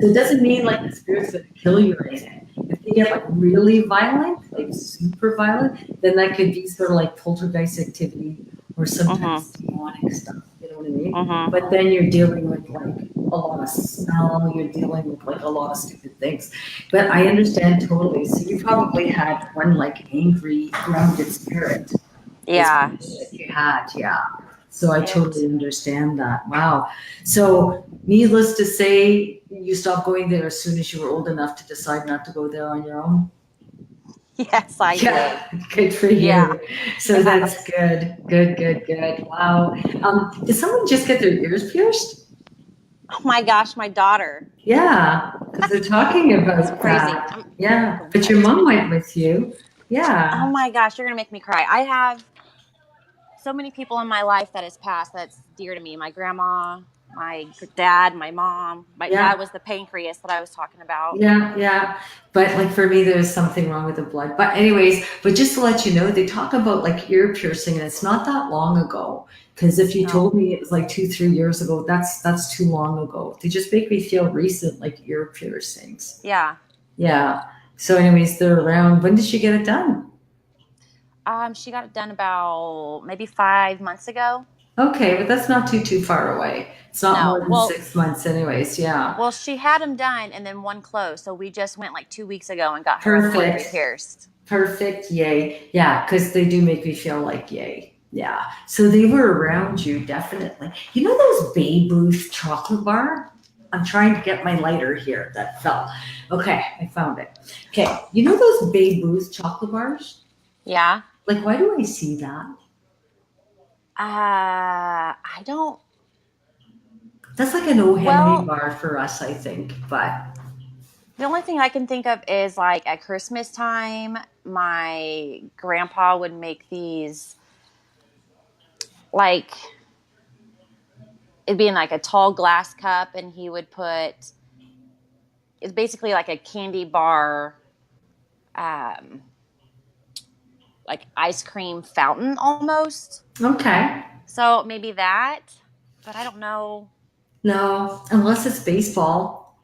So it doesn't mean like the spirit's going to kill you or anything. If they get like really violent, like super violent, then that could be sort of like poltergeist activity or sometimes demonic stuff. You know what I mean? But then you're dealing with like a lot of smell. You're dealing with like a lot of stupid things. But I understand totally. So you probably had one like angry, grounded spirit. Yeah. That you had, So I totally understand that. Wow. So needless to say, you stopped going there as soon as you were old enough to decide not to go there on your own? Yes, I did. Good for you. Yeah. So that's good. Good. Wow. Did someone just get their ears pierced? Oh my gosh, my daughter. Yeah, because they're talking about that. Yeah, but your mom went with you. Yeah. Oh my gosh, you're going to make me cry. I have so many people in my life that has passed that's dear to me. My grandma, my dad, my mom. My dad was the pancreas that I was talking about. Yeah. But like for me, there's something wrong with the blood. But anyways, but just to let you know, they talk about like ear piercing, and it's not that long ago. Because if you No. told me it was like 2, 3 years ago, that's too long ago. They just make me feel recent, like ear piercings. Yeah. Yeah. So, anyways, they're around. When did she get it done? She got it done about maybe 5 months ago. Okay, but that's not too far away. It's not No, more than well- 6 months, anyways. Yeah. Well, she had them done and then one closed. So we just went like 2 weeks ago and got her one Perfect. pierced. Perfect. Yay. Yeah, because they do make me feel like yay. Yeah. So they were around you, definitely. You know those Babe Ruth chocolate bar? I'm trying to get my lighter here. That fell. Okay, I found it. Okay. You know those Babe Ruth chocolate bars? Yeah. Like, why do I see that? I don't. That's like an O. Henry Well- bar for us, I think. But The only thing I can think of is like at Christmas time, my grandpa would make these, like, it'd be in like a tall glass cup, and he would put, it's basically like a candy bar, like ice cream fountain almost. okay. So maybe that, but I don't know. No, unless it's baseball.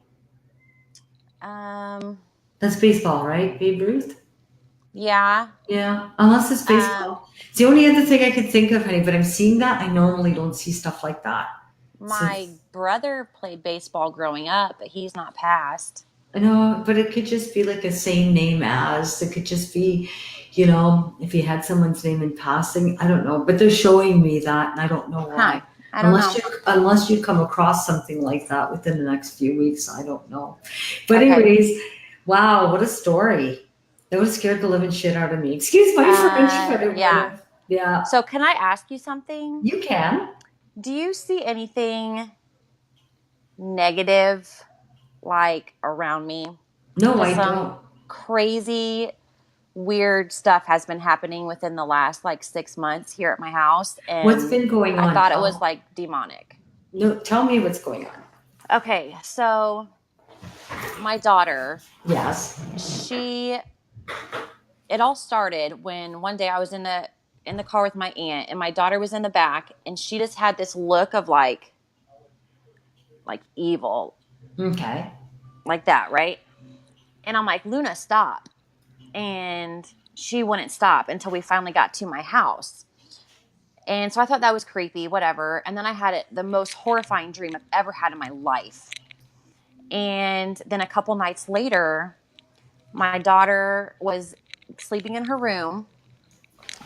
That's baseball, right? Babe Ruth? Yeah. Yeah, unless it's baseball. It's the only other thing I could think of, honey, but I'm seeing that. I normally don't see stuff like that. My brother played baseball growing up, but he's not passed. I know, but it could just be like a same name as. It could just be, you know, if you had someone's name in passing. I don't know, but they're showing me that, and I don't know why. Huh. I don't know. Unless you come across something like that within the next few weeks, I don't know. But Okay. anyways, wow, what a story! That would have scared the living shit out of me. Excuse my French, but it yeah. would have. Yeah, So can I ask you something? you can. Do you see anything negative like around me? No, I Some don't. crazy, weird stuff has been happening within the last like 6 months here at my house, and What's been going on? I thought it Tell- was like demonic. No, tell me what's going on. Okay, so my daughter, Yes. it all started when one day I was in the car with my aunt, and my daughter was in the back, and she just had this look of like evil, Okay. like that, right? And I'm like, Luna, stop. And she wouldn't stop until we finally got to my house. And so I thought that was creepy, whatever. And then I had the most horrifying dream I've ever had in my life. And then a couple nights later, my daughter was sleeping in her room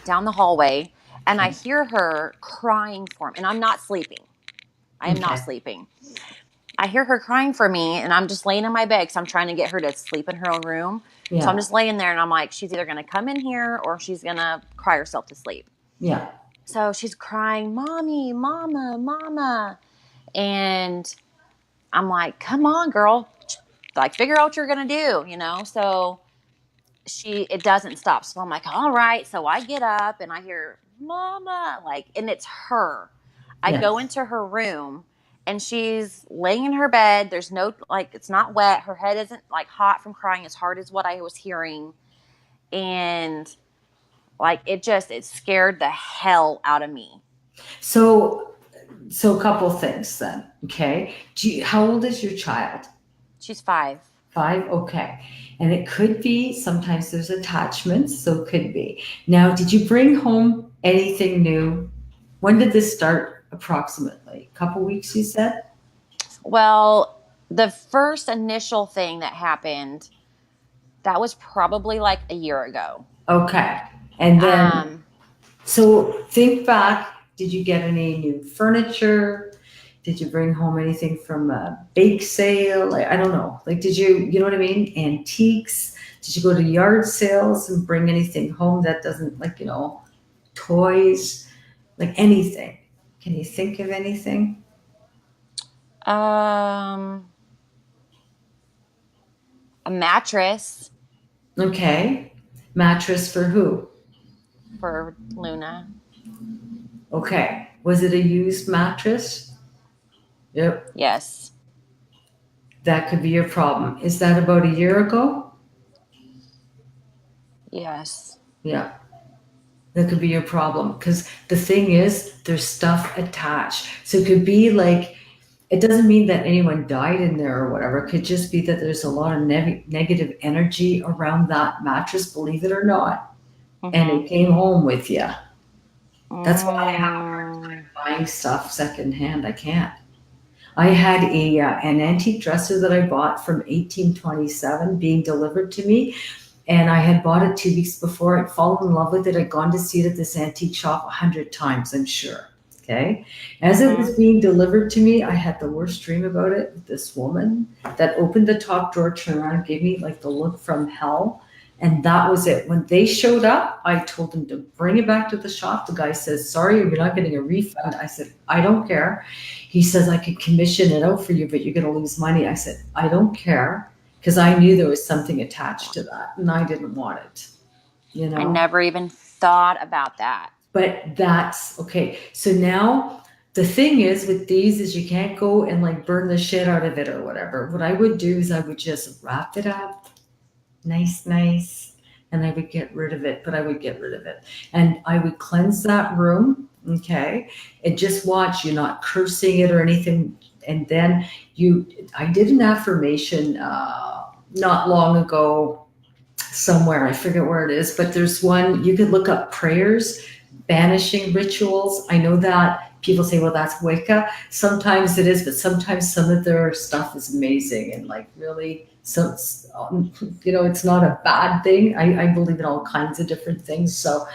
down the hallway, and I hear her crying for me. And I'm not sleeping. I am not Okay. sleeping. I hear her crying for me, and I'm just laying in my bed because I'm trying to get her to sleep in her own room. Yeah. So I'm just laying there, and I'm like, she's either going to come in here or she's going to cry herself to sleep. Yeah. So she's crying, Mommy, Mama, Mama. And I'm like, come on, girl. Like, figure out what you're going to do, you know? So it doesn't stop. So I'm like, all right. So I get up and I hear, Mama, like, and it's her. I Yes. go into her room, and she's laying in her bed. There's no, like, it's not wet. Her head isn't like hot from crying as hard as what I was hearing. And like, it scared the hell out of me. So a couple things then. Okay. How old is your child? She's 5. 5? Okay. And it could be, sometimes there's attachments, so it could be. Now, did you bring home anything new? When did this start approximately? A couple weeks, you said? Well, the first initial thing that happened, that was probably like a year ago. Okay. And then, so think back. Did you get any new furniture? Did you bring home anything from a bake sale? Like, I don't know. Like, did you know what I mean? Antiques? Did you go to yard sales and bring anything home that doesn't, like, you know, toys? Like anything? Can you think of anything? A mattress Okay. Mattress for who? for Luna. Okay. Was it a used mattress? Yep. Yes. That could be your problem. Is that about a year ago? Yes. Yeah. That could be your problem because the thing is, there's stuff attached. So it could be like, it doesn't mean that anyone died in there or whatever. It could just be that there's a lot of negative energy around that mattress, believe it or not. And Mm-hmm. it came home with you. That's why I have Mm. buying stuff secondhand. I can't. I had an antique dresser that I bought from 1827 being delivered to me. And I had bought it 2 weeks before. I'd fallen in love with it. I'd gone to see it at this antique shop 100 times, I'm sure. Okay. As it was being delivered to me, I had the worst dream about it. This woman that opened the top drawer, turned around, and gave me like the look from hell. And that was it. When they showed up, I told them to bring it back to the shop. The guy says, sorry, you're not getting a refund. I said, I don't care. He says, I could commission it out for you, but you're going to lose money. I said, I don't care. Because I knew there was something attached to that and I didn't want it, you know? I never even thought about that. But that's okay. So now the thing is with these is you can't go and like burn the shit out of it or whatever. What I would do is I would just wrap it up nice, and I would get rid of it, but I would get rid of it. And I would cleanse that room, okay? And just watch, you're not cursing it or anything. And then I did an affirmation not long ago somewhere, I forget where it is, but there's one, you could look up prayers, banishing rituals. I know that people say, well, that's Wicca. Sometimes it is, but sometimes some of their stuff is amazing and like really, so you know, it's not a bad thing. I believe in all kinds of different things. So,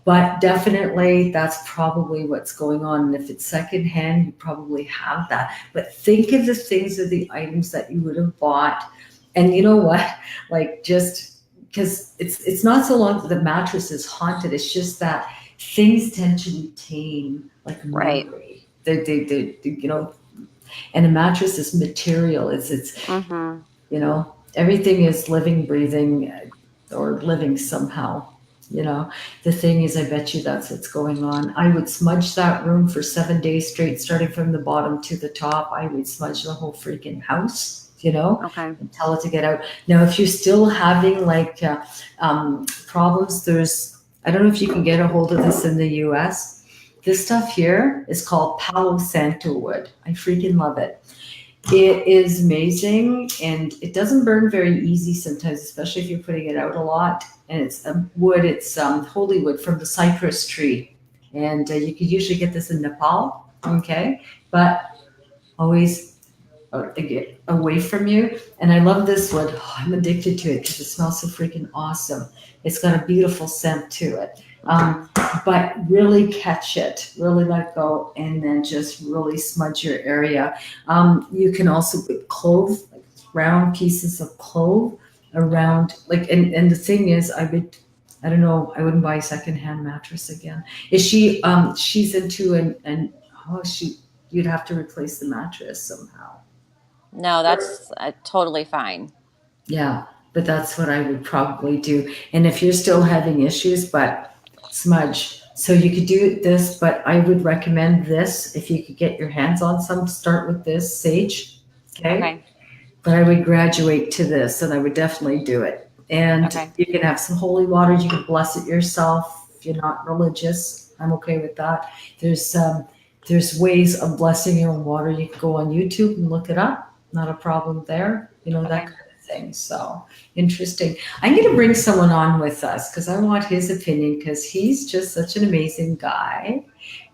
but definitely that's probably what's going on. And if it's secondhand, you probably have that. But think of the things of the items that you would have bought. And you know what? Like just because it's not so long that the mattress is haunted. It's just that things tend to retain like memory. Right. They you know, and a mattress is material. It's Mm-hmm. you know, everything is living, breathing, or living somehow. You know, the thing is, I bet you that's what's going on. I would smudge that room for 7 days straight, starting from the bottom to the top. I would smudge the whole freaking house, you know, Okay. and tell it to get out. Now, if you're still having like problems, I don't know if you can get a hold of this in the US. This stuff here is called Palo Santo wood. I freaking love it. It is amazing and it doesn't burn very easy sometimes, especially if you're putting it out a lot. And it's wood, it's holy wood from the cypress tree. And you could usually get this in Nepal, okay? But always get away from you. And I love this wood. Oh, I'm addicted to it because it smells so freaking awesome. It's got a beautiful scent to it. But really catch it, really let go, and then just really smudge your area. You can also put clove, like round pieces of clove around, like, and the thing is, I wouldn't buy a secondhand mattress again. Is she, she's into you'd have to replace the mattress somehow. No, that's totally fine. Yeah, but that's what I would probably do. And if you're still having issues, but smudge. So you could do this, but I would recommend this if you could get your hands on some. Start with this sage, okay? But I would graduate to this, and I would definitely do it. And you can have some holy water. You can bless it yourself if you're not religious. I'm okay with that. There's ways of blessing your own water. You can go on YouTube and look it up. Not a problem there. You know, that kind of thing. So interesting. I'm going to bring someone on with us because I want his opinion because he's just such an amazing guy.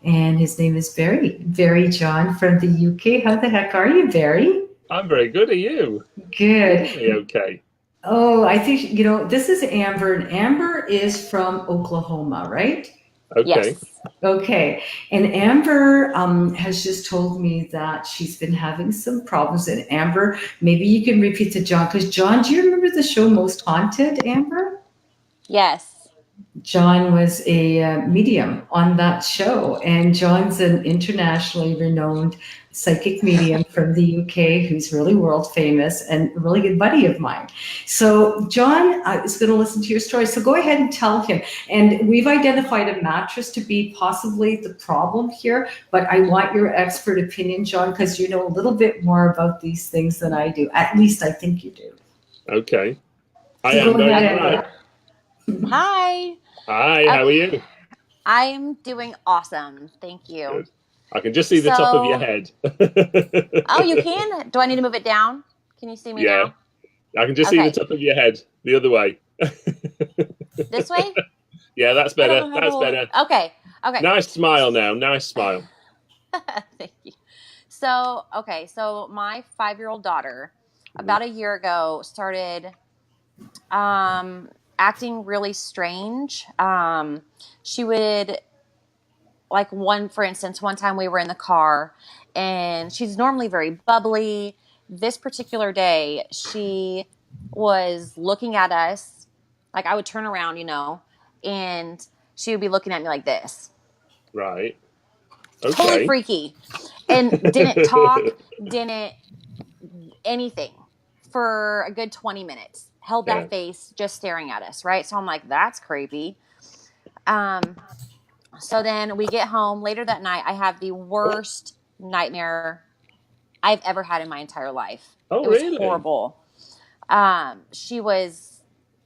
And his name is Barry. Barry John from the UK. How the heck are you, Barry? I'm very good. Are you? Good. Okay. Oh, I think, you know, this is Amber, and Amber is from Oklahoma, right? Okay. Yes. Okay. And Amber has just told me that she's been having some problems. And Amber, maybe you can repeat to John, because John, do you remember the show Most Haunted, Amber? Yes. John was a medium on that show, and John's an internationally renowned psychic medium from the UK who's really world famous and a really good buddy of mine. So John is going to listen to your story. So go ahead and tell him. And we've identified a mattress to be possibly the problem here, but I want your expert opinion, John, because you know a little bit more about these things than I do. At least I think you do. Okay. So I am go very ahead. glad. Hi. Hi, how are you? I'm doing awesome. Thank you. Good. I can just see the top of your So, head. oh, you can? Do I need to move it down? Can you see me Yeah, now? I can just see the Okay. top of your head the other way. This way? Yeah, that's I don't better. know how to That's hold it. better. Okay. Okay. Nice smile now. Nice smile. Thank you. So, okay. So, my 5-year-old daughter, about a year ago, started acting really strange. She would, like, for instance, one time we were in the car and she's normally very bubbly. This particular day, she was looking at us. Like, I would turn around, and she would be looking at me like this. Right. Totally Okay. freaky. And didn't talk, didn't anything for a good 20 minutes. Held Yeah. that face just staring at us, right? So I'm like, that's creepy. So then we get home later that night. I have the worst nightmare I've ever had in my entire life. Oh, It was really? horrible.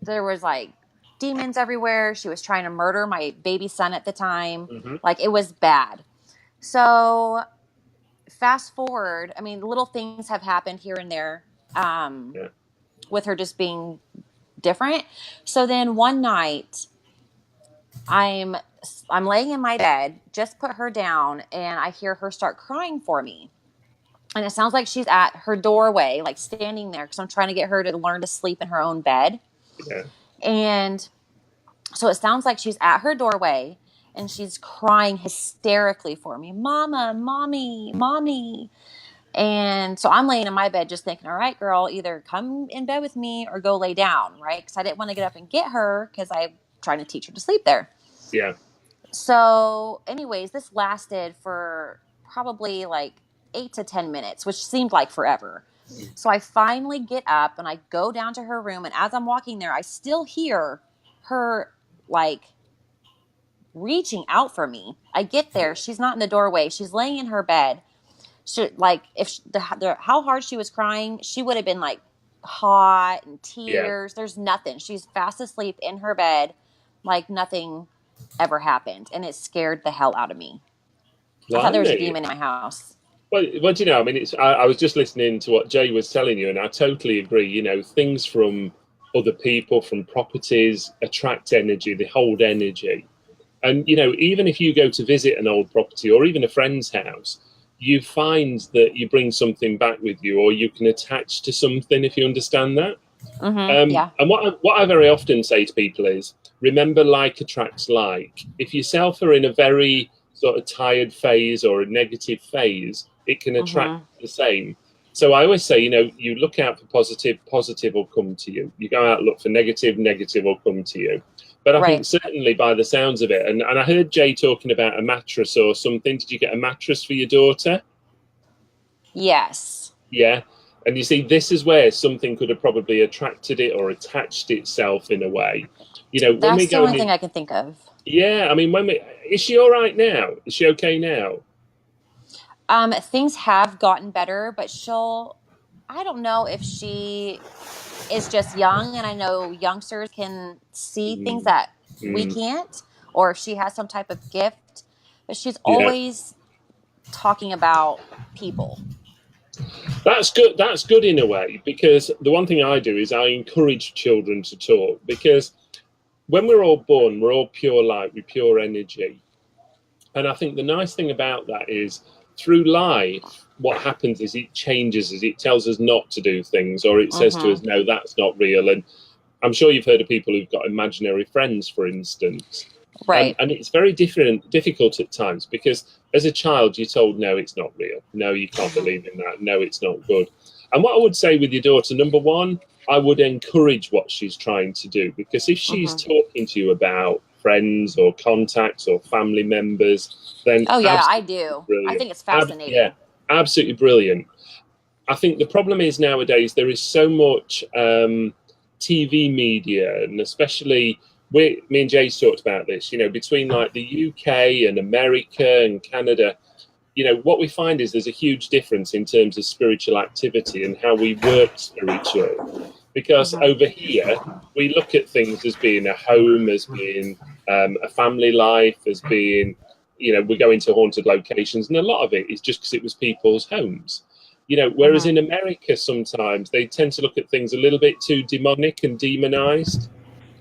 There was like demons everywhere. She was trying to murder my baby son at the time. Mm-hmm. Like, it was bad. So fast forward, I mean, little things have happened here and there with her just being different. So then one night, I'm laying in my bed, just put her down, and I hear her start crying for me. And it sounds like she's at her doorway, like standing there, because I'm trying to get her to learn to sleep in her own bed. Yeah. And so it sounds like she's at her doorway and she's crying hysterically for me. Mama, mommy, mommy. And so I'm laying in my bed just thinking, all right, girl, either come in bed with me or go lay down, right? Because I didn't want to get up and get her because I'm trying to teach her to sleep there. Yeah. So anyways, this lasted for probably like 8 to 10 minutes, which seemed like forever. So I finally get up and I go down to her room. And as I'm walking there, I still hear her like reaching out for me. I get there. She's not in the doorway. She's laying in her bed. How hard she was crying, she would have been like hot and tears. Yeah. There's nothing. She's fast asleep in her bed, like nothing ever happened. And it scared the hell out of me. I thought there was a demon in my house. Well, you know, I mean, I was just listening to what Jay was telling you, and I totally agree. You know, things from other people, from properties, attract energy, they hold energy. And, you know, even if you go to visit an old property or even a friend's house, you find that you bring something back with you, or you can attach to something, if you understand that. Mm-hmm. Yeah. And what I very often say to people is, remember, like attracts like. If yourself are in a very sort of tired phase or a negative phase, it can attract the same. So I always say, you know, you look out for positive, positive will come to you. You go out and look for negative, negative will come to you. But I think certainly by the sounds of it, and I heard Jay talking about a mattress or something. Did you get a mattress for your daughter? Yes. Yeah. And you see, this is where something could have probably attracted it or attached itself in a way. You know, when we go, that's the only thing I can think of. Yeah, I mean, is she all right now? Is she okay now? Things have gotten better, but I don't know if she is just young, and I know youngsters can see things that we can't, or if she has some type of gift, but she's always talking about people. That's good. That's good in a way, because the one thing I do is I encourage children to talk, because when we're all born, we're all pure light, we're pure energy. And I think the nice thing about that is through life, what happens is it changes us. It tells us not to do things, or it says to us, no, that's not real. And I'm sure you've heard of people who've got imaginary friends, for instance. Right. And it's very difficult at times, because as a child, you're told, no, it's not real. No, you can't believe in that. No, it's not good. And what I would say with your daughter, number one, I would encourage what she's trying to do, because if she's talking to you about friends or contacts or family members, then I do. Brilliant. I think it's fascinating. Yeah, absolutely brilliant. I think the problem is nowadays there is so much TV media, and especially me and Jay's talked about this, you know, between like the UK and America and Canada, you know, what we find is there's a huge difference in terms of spiritual activity and how we work spiritually. Because over here, we look at things as being a home, as being a family life, as being, we go into haunted locations, and a lot of it is just because it was people's homes. Whereas in America, sometimes they tend to look at things a little bit too demonic and demonized.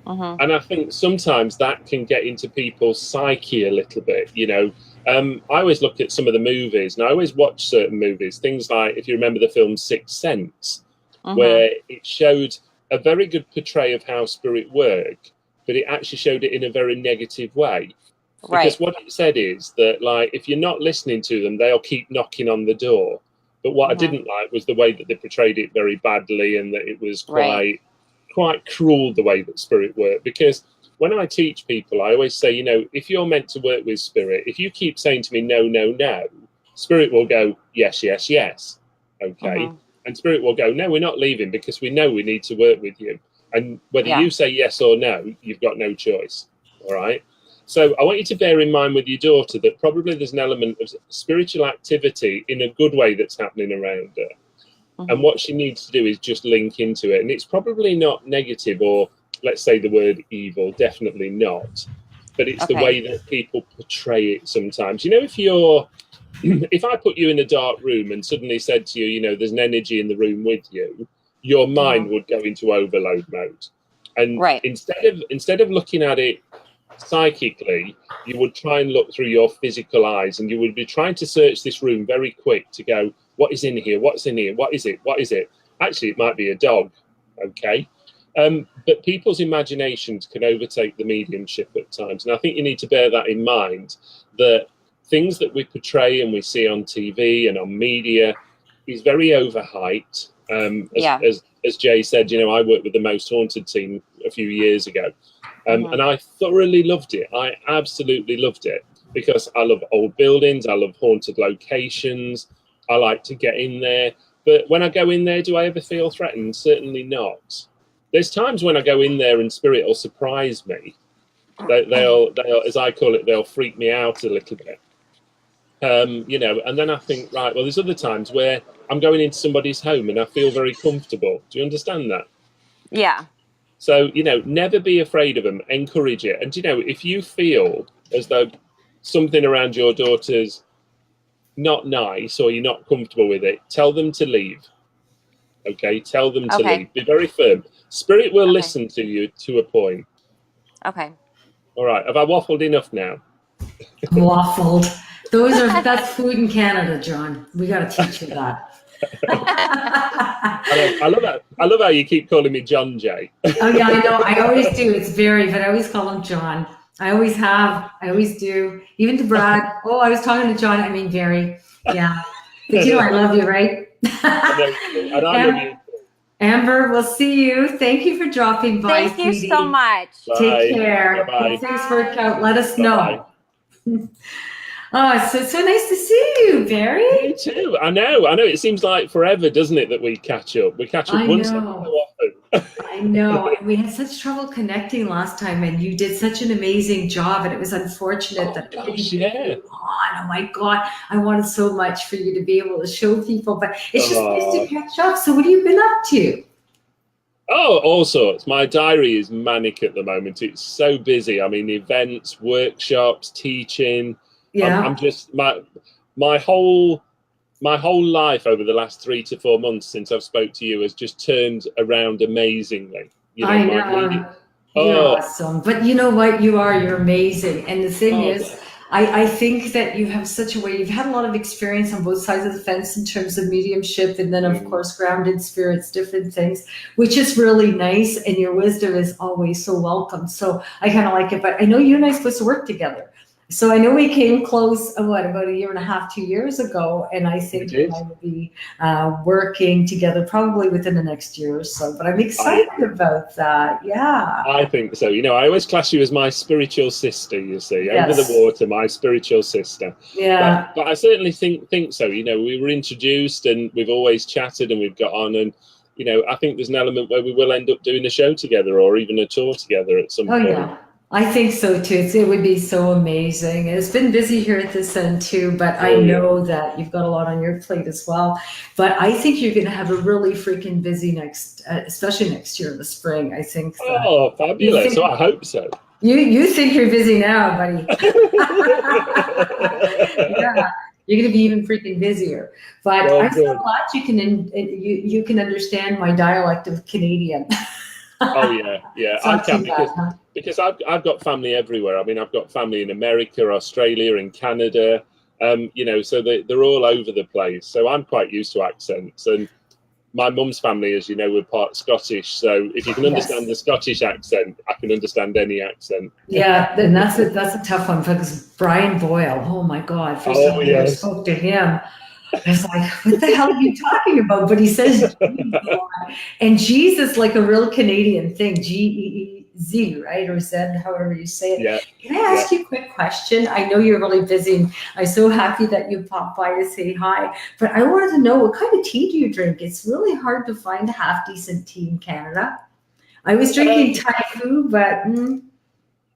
And I think sometimes that can get into people's psyche a little bit. I always look at some of the movies, and I always watch certain movies, things like, if you remember the film Sixth Sense, where it showed a very good portrayal of how spirit work, but it actually showed it in a very negative way. Because what it said is that, like, if you're not listening to them, they'll keep knocking on the door. But what I didn't like was the way that they portrayed it very badly, and that it was quite cruel the way that spirit worked. Because when I teach people, I always say, if you're meant to work with spirit, if you keep saying to me, no, no, no, spirit will go, yes, yes, yes. Okay. And spirit will go, no, we're not leaving because we know we need to work with you. And whether you say yes or no, you've got no choice. All right. So I want you to bear in mind with your daughter that probably there's an element of spiritual activity in a good way that's happening around her. And what she needs to do is just link into it. And it's probably not negative, or let's say the word evil, definitely not. But it's the way that people portray it sometimes. If I put you in a dark room and suddenly said to you, there's an energy in the room with you, your mind would go into overload mode. And instead of looking at it psychically, you would try and look through your physical eyes, and you would be trying to search this room very quick to go, what is in here? What's in here? What is it? What is it? Actually, it might be a dog. Okay. But people's imaginations can overtake the mediumship at times. And I think you need to bear that in mind, that things that we portray and we see on TV and on media is very overhyped. As Jay said, I worked with the Most Haunted team a few years ago. And I thoroughly loved it. I absolutely loved it because I love old buildings. I love haunted locations. I like to get in there. But when I go in there, do I ever feel threatened? Certainly not. There's times when I go in there and spirit will surprise me. They'll, as I call it, they'll freak me out a little bit. And then I think, right, well, there's other times where I'm going into somebody's home and I feel very comfortable. Do you understand that? Yeah. So, never be afraid of them. Encourage it. And, if you feel as though something around your daughter's not nice or you're not comfortable with it, tell them to leave. Okay? Tell them to leave. Be very firm. Spirit will listen to you to a point. Okay. All right. Have I waffled enough now? Waffled. That's food in Canada, John. We got to teach you that. I love how you keep calling me John Jay. Oh yeah, I know. I always do. It's very, but I always call him John. I always have. I always do. Even to Brad. Oh, I was talking to John. I mean, very. Yeah. But I love you, right? I love you. Amber, we'll see you. Thank you for dropping by. Thank you so much. Bye. Take care. Bye-bye. Things work out. Let us Bye-bye. know. Oh, so nice to see you, Barry. Me too. I know. It seems like forever, doesn't it, that we catch up? We catch up once every so often. I know. We had such trouble connecting last time, and you did such an amazing job, and it was unfortunate that gosh, it didn't go on. Oh my God. I wanted so much for you to be able to show people, but it's just nice to catch up. So what have you been up to? Oh, all sorts. My diary is manic at the moment. It's so busy. I mean, events, workshops, teaching. Yeah. I'm just my whole life over the last 3 to 4 months since I've spoke to you has just turned around amazingly. I know. You're awesome. But you know what? You're amazing. And the thing is, I think that you have such a way, you've had a lot of experience on both sides of the fence in terms of mediumship, and then of course grounded spirits, different things, which is really nice. And your wisdom is always so welcome. So I kind of like it, but I know you and I are supposed to work together. So I know we came close, about a year and a half, 2 years ago, and I think we will be working together probably within the next year or so. But I'm excited about that. Yeah. I think so. I always class you as my spiritual sister, you see, over the water, my spiritual sister. Yeah. But I certainly think so. We were introduced and we've always chatted and we've got on, and I think there's an element where we will end up doing a show together or even a tour together at some point. Yeah. I think so too. It would be so amazing. It's been busy here at this end too, but I Oh, yeah. know that you've got a lot on your plate as well. But I think you're going to have a really freaking busy especially next year in the spring. I think that Oh, fabulous. think- So I hope so. you think you're busy now, buddy. Yeah, you're going to be even freaking busier. But Well, I'm so good. glad you can understand my dialect of Canadian. Oh yeah, yeah. It's I not can too bad, huh? because I've got family everywhere. I mean, I've got family in America, Australia, and Canada. You know, so they're all over the place. So I'm quite used to accents. And my mum's family, as you know, were part Scottish. So if you can understand the Scottish accent, I can understand any accent. Yeah, and that's a tough one because Brian Boyle. Oh my God! First time I ever spoke to him, I was like, "What the hell are you talking about?" But he says Jesus, and Jesus like a real Canadian thing, G-E-E-Z, right, or Z, however you say it. Yeah. Can I ask you a quick question? I know you're really busy. And I'm so happy that you popped by to say hi. But I wanted to know, what kind of tea do you drink? It's really hard to find half decent tea in Canada. I was drinking Thai food, but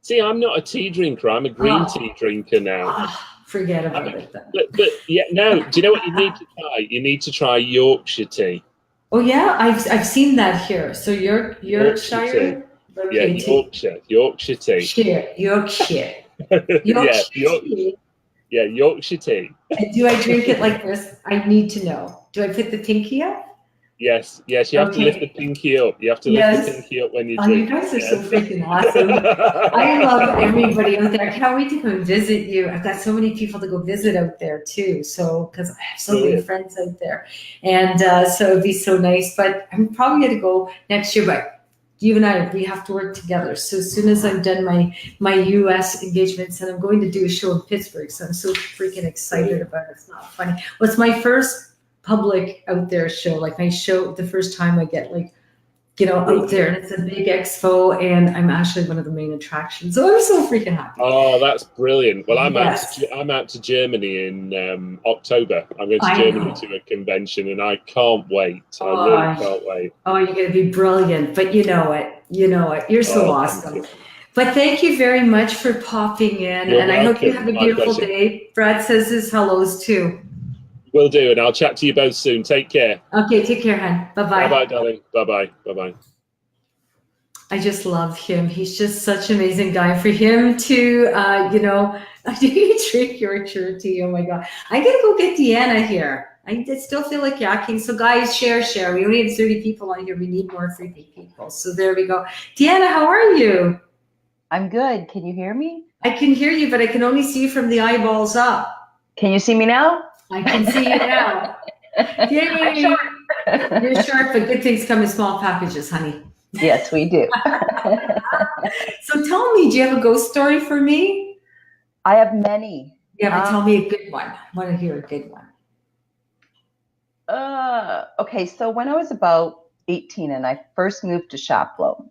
See, I'm not a tea drinker. I'm a green tea drinker now. forget about it then. But yeah, no. Do you know what you need to try? You need to try Yorkshire tea. Oh yeah, I've seen that here. So Yorkshire, Yeah, Yorkshire tea. Yorkshire. Yeah, Yorkshire tea. And do I drink it like this? I need to know. Do I put the pinky up? Yes. You have to lift the pinky up. You have to lift the pinky up when you drink. You guys are so freaking awesome. I love everybody out there. I can't wait to come and visit you. I've got so many people to go visit out there too. So, because I have so many friends out there. And so it'd be so nice. But I'm probably going to go next year. But you and I, we have to work together. So as soon as I've done my US engagements, and I'm going to do a show in Pittsburgh. So I'm so freaking excited about it. It's not funny. Well, it's my first public out there show, like my show, the first time I get out there, and it's a big expo, and I'm actually one of the main attractions. So I'm so freaking happy. Oh, that's brilliant. Well, I'm out to Germany in October. I'm going to Germany to a convention, and I can't wait. I really can't wait. Oh, you're going to be brilliant, but you know it. You're so awesome. But thank you very much for popping in, and I hope you have a beautiful day. Brad says his hellos too. Will do, and I'll chat to you both soon. Take care. Okay, take care, hon. Bye-bye. Bye-bye, darling. Bye-bye. Bye-bye. I just love him. He's just such an amazing guy. For him to, I do drink Yorkshire tea. Oh my God. I gotta go get Deanna here. I still feel like yakking. So guys, share. We only have 30 people on here. We need more freaking people. So there we go. Deanna, how are you? I'm good. Can you hear me? I can hear you, but I can only see you from the eyeballs up. Can you see me now? I can see you now. Yay! You're short, but good things come in small packages, honey. Yes, we do. So tell me, do you have a ghost story for me? I have many. Yeah, but tell me a good one. I want to hear a good one. Okay, so when I was about 18 and I first moved to Chapleau,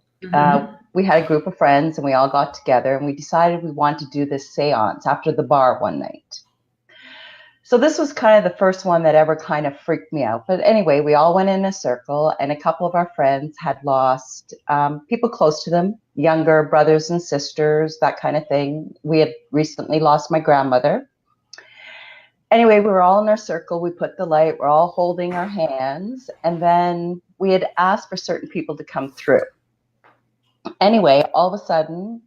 we had a group of friends and we all got together and we decided we wanted to do this seance after the bar one night. So this was kind of the first one that ever kind of freaked me out. But anyway, we all went in a circle, and a couple of our friends had lost people close to them, younger brothers and sisters, that kind of thing. We had recently lost my grandmother. Anyway, we were all in our circle. We put the light. We're all holding our hands. And then we had asked for certain people to come through. Anyway, all of a sudden,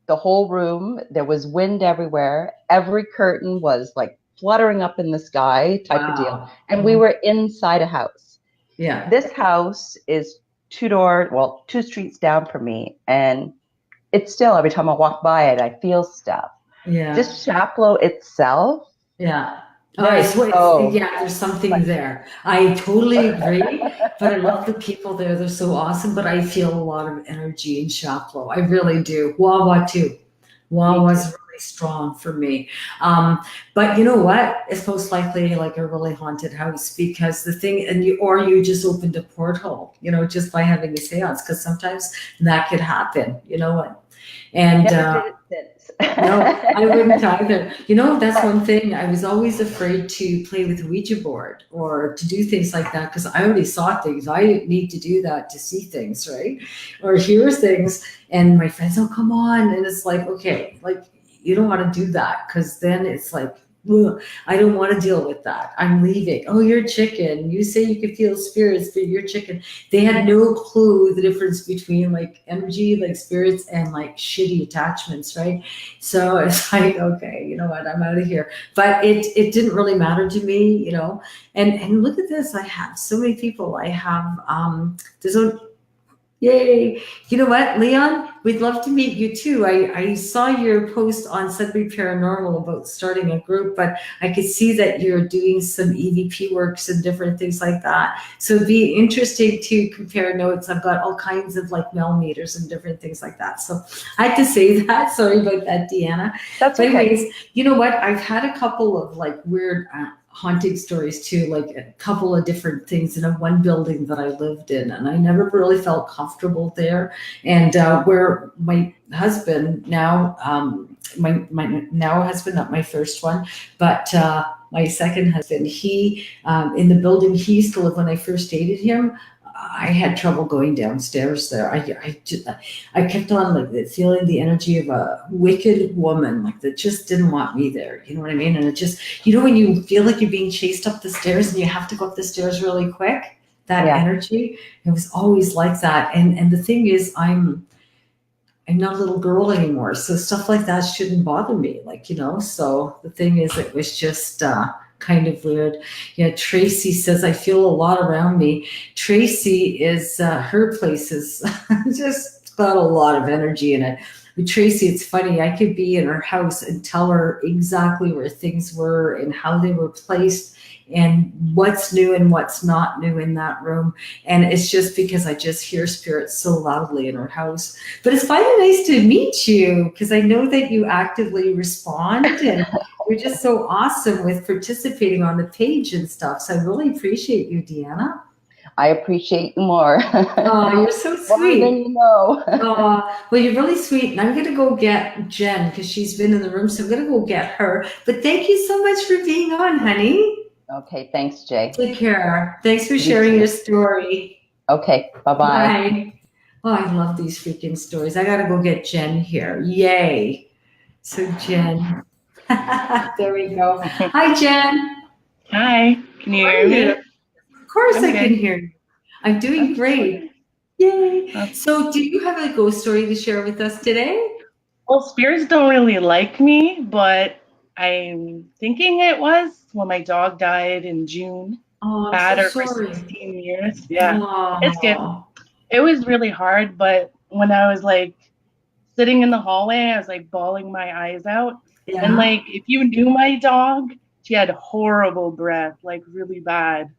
the whole room, there was wind everywhere. Every curtain was like fluttering up in the sky type of deal. And we were inside a house. Yeah. This house is two streets down from me. And it's still, every time I walk by it, I feel stuff. Yeah. Just Chapleau itself. Yeah. There's something there. I totally agree. But I love the people there. They're so awesome. But I feel a lot of energy in Chapleau. I really do. Wawa too. Wawa's really strong for me. But you know what? It's most likely like a really haunted house because the thing, or you just opened a portal, just by having a seance, because sometimes that could happen, what? And Never did it since. no, I wouldn't either. That's one thing. I was always afraid to play with a Ouija board or to do things like that because I already saw things. I didn't need to do that to see things, right? Or hear things. And my friends, oh, come on. And it's like, okay, like you don't want to do that because then it's like, ugh, I don't want to deal with that. I'm leaving. Oh, you're chicken. You say you can feel spirits, but you're chicken. They had no clue the difference between like energy, like spirits, and like shitty attachments, right? So it's like, okay, you know what? I'm out of here. But it didn't really matter to me, And look at this. I have so many people. I have there's a yay. You know what, Leon? We'd love to meet you too. I saw your post on Sudbury Paranormal about starting a group, but I could see that you're doing some EVP works and different things like that. So it'd be interesting to compare notes. I've got all kinds of like millimeters and different things like that. So I had to say that. Sorry about that, Deanna. That's But okay. anyways, you know what? I've had a couple of like weird haunting stories too, like a couple of different things in one building that I lived in, and I never really felt comfortable there. And where my husband now, my now husband, not my first one, but my second husband, he in the building he used to live when I first dated him. I had trouble going downstairs there. I kept on like feeling the energy of a wicked woman, like that just didn't want me there. You know what I mean? And it just, when you feel like you're being chased up the stairs and you have to go up the stairs really quick, that energy, it was always like that. And the thing is, I'm not a little girl anymore, so stuff like that shouldn't bother me. So the thing is, it was just kind of weird. Yeah, Tracy says, I feel a lot around me. Tracy is, her place is just got a lot of energy in it. With Tracy, it's funny, I could be in her house and tell her exactly where things were and how they were placed and what's new and what's not new in that room. And it's just because I just hear spirits so loudly in her house. But it's finally nice to meet you because I know that you actively respond and you're just so awesome with participating on the page and stuff. So I really appreciate you, Deanna. I appreciate you more. Oh, you're so More sweet. than you know. Well, you're really sweet. And I'm going to go get Jen because she's been in the room. So I'm going to go get her. But thank you so much for being on, honey. Okay, thanks, Jay. Take care. Thanks for sharing your story. Okay, bye-bye. Bye. Oh, I love these freaking stories. I got to go get Jen here. Yay. So Jen. There we go. Hi, Jen. Hi, can you How hear are me? you? Of course I Okay. can hear you. I'm doing great. Yay. So do you have a ghost story to share with us today? Well, spirits don't really like me, but I'm thinking it was when my dog died in June. Oh, Had I'm her so for sorry. 16 years. Yeah, Oh. it's good. It was really hard, but when I was like sitting in the hallway, I was like bawling my eyes out. Yeah. And like, if you knew my dog, she had horrible breath, like really bad.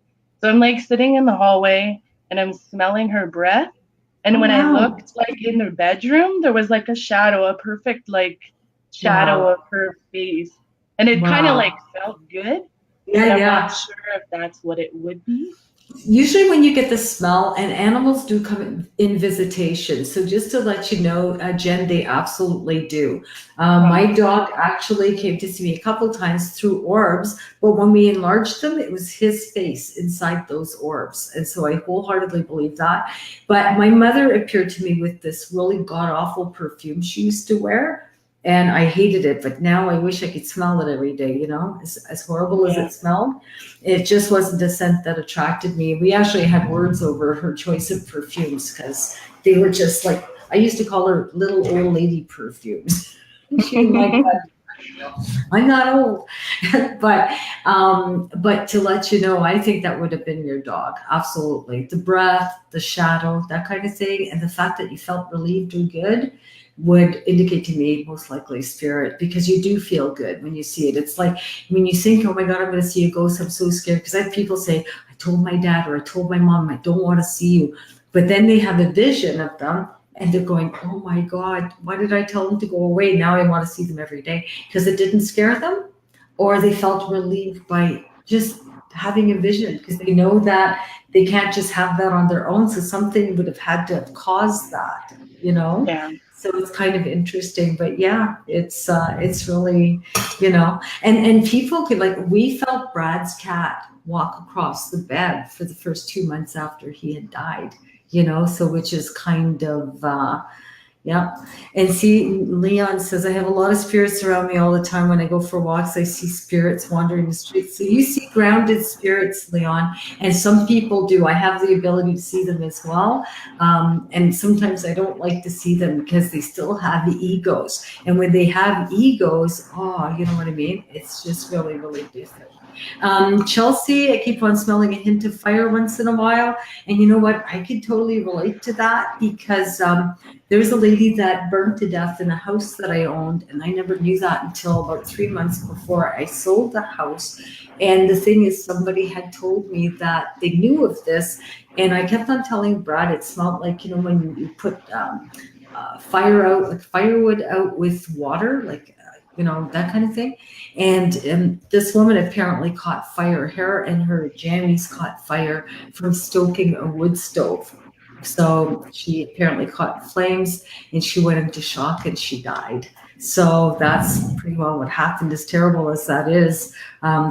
So I'm like sitting in the hallway and I'm smelling her breath. And when I Wow. looked like in her bedroom, there was like a shadow, a perfect like shadow Wow. of her face. And it kind of Wow. like felt good. Yeah, But I'm yeah. not sure if that's what it would be. Usually when you get the smell, and animals do come in visitation. So just to let you know, Jen, they absolutely do. My dog actually came to see me a couple times through orbs, but when we enlarged them, it was his face inside those orbs. And so I wholeheartedly believe that. But my mother appeared to me with this really god-awful perfume she used to wear. And I hated it, but now I wish I could smell it every day, as horrible as it smelled. It just wasn't a scent that attracted me. We actually had words over her choice of perfumes because they were just like, I used to call her little old lady perfumes. She didn't like that. I'm not old. but to let you know, I think that would have been your dog. Absolutely. The breath, the shadow, that kind of thing. And the fact that you felt relieved or good would indicate to me most likely spirit, because you do feel good when you see it. It's like when you think, oh my God, I'm going to see a ghost, I'm so scared. Because I have people say, I told my dad or I told my mom, I don't want to see you. But then they have a vision of them and they're going, oh my God, why did I tell them to go away? Now I want to see them every day, because it didn't scare them, or they felt relieved by just having a vision, because they know that they can't just have that on their own. So something would have had to have caused that, you know? Yeah. So it's kind of interesting, but yeah, it's really, you know, and people could, like, we felt Brad's cat walk across the bed for the first 2 months after he had died, you know, so which is kind of, yeah. And see, Leon says, I have a lot of spirits around me all the time. When I go for walks, I see spirits wandering the streets. So you see grounded spirits, Leon, and some people do. I have the ability to see them as well. And sometimes I don't like to see them because they still have the egos. And when they have egos, oh, you know what I mean? It's just really, really different. Chelsea, I keep on smelling a hint of fire once in a while. And you know what? I could totally relate to that, because there was a lady that burned to death in a house that I owned, and I never knew that until about 3 months before I sold the house. And the thing is, somebody had told me that they knew of this, and I kept on telling Brad it smelled like, you know, when you put fire out, like firewood out with water, like, you know, that kind of thing. And this woman apparently caught fire. Her and her jammies caught fire from stoking a wood stove. So she apparently caught flames, and she went into shock and she died. So that's pretty well what happened, as terrible as that is.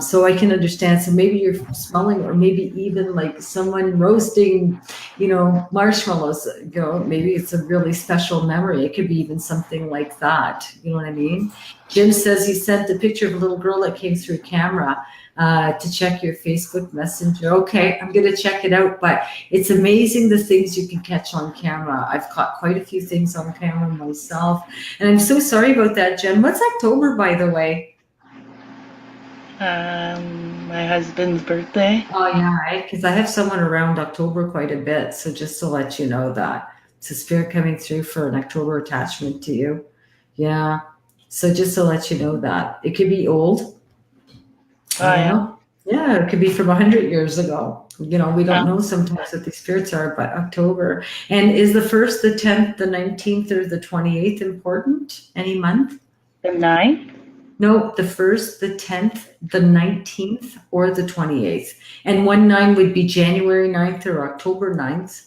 So I can understand. So maybe you're smelling, or maybe even like someone roasting, you know, marshmallows, you know, maybe it's a really special memory. It could be even something like that. You know what I mean? Jim says he sent a picture of a little girl that came through camera to check your Facebook Messenger. Okay, I'm going to check it out, but it's amazing the things you can catch on camera. I've caught quite a few things on camera myself, and I'm so sorry about that, Jen. What's October, by the way? My husband's birthday. Oh, yeah, because I have someone around October quite a bit, so just to let you know that. It's a spirit coming through for an October attachment to you. Yeah, so just to let you know that. It could be old. Yeah, it could be from 100 years ago. You know, we don't know sometimes what these spirits are, but October. And is the 1st, the 10th, the 19th, or the 28th important? Any month? The 9th? No, the 1st, the 10th, the 19th, or the 28th. And 1/9 would be January 9th or October 9th.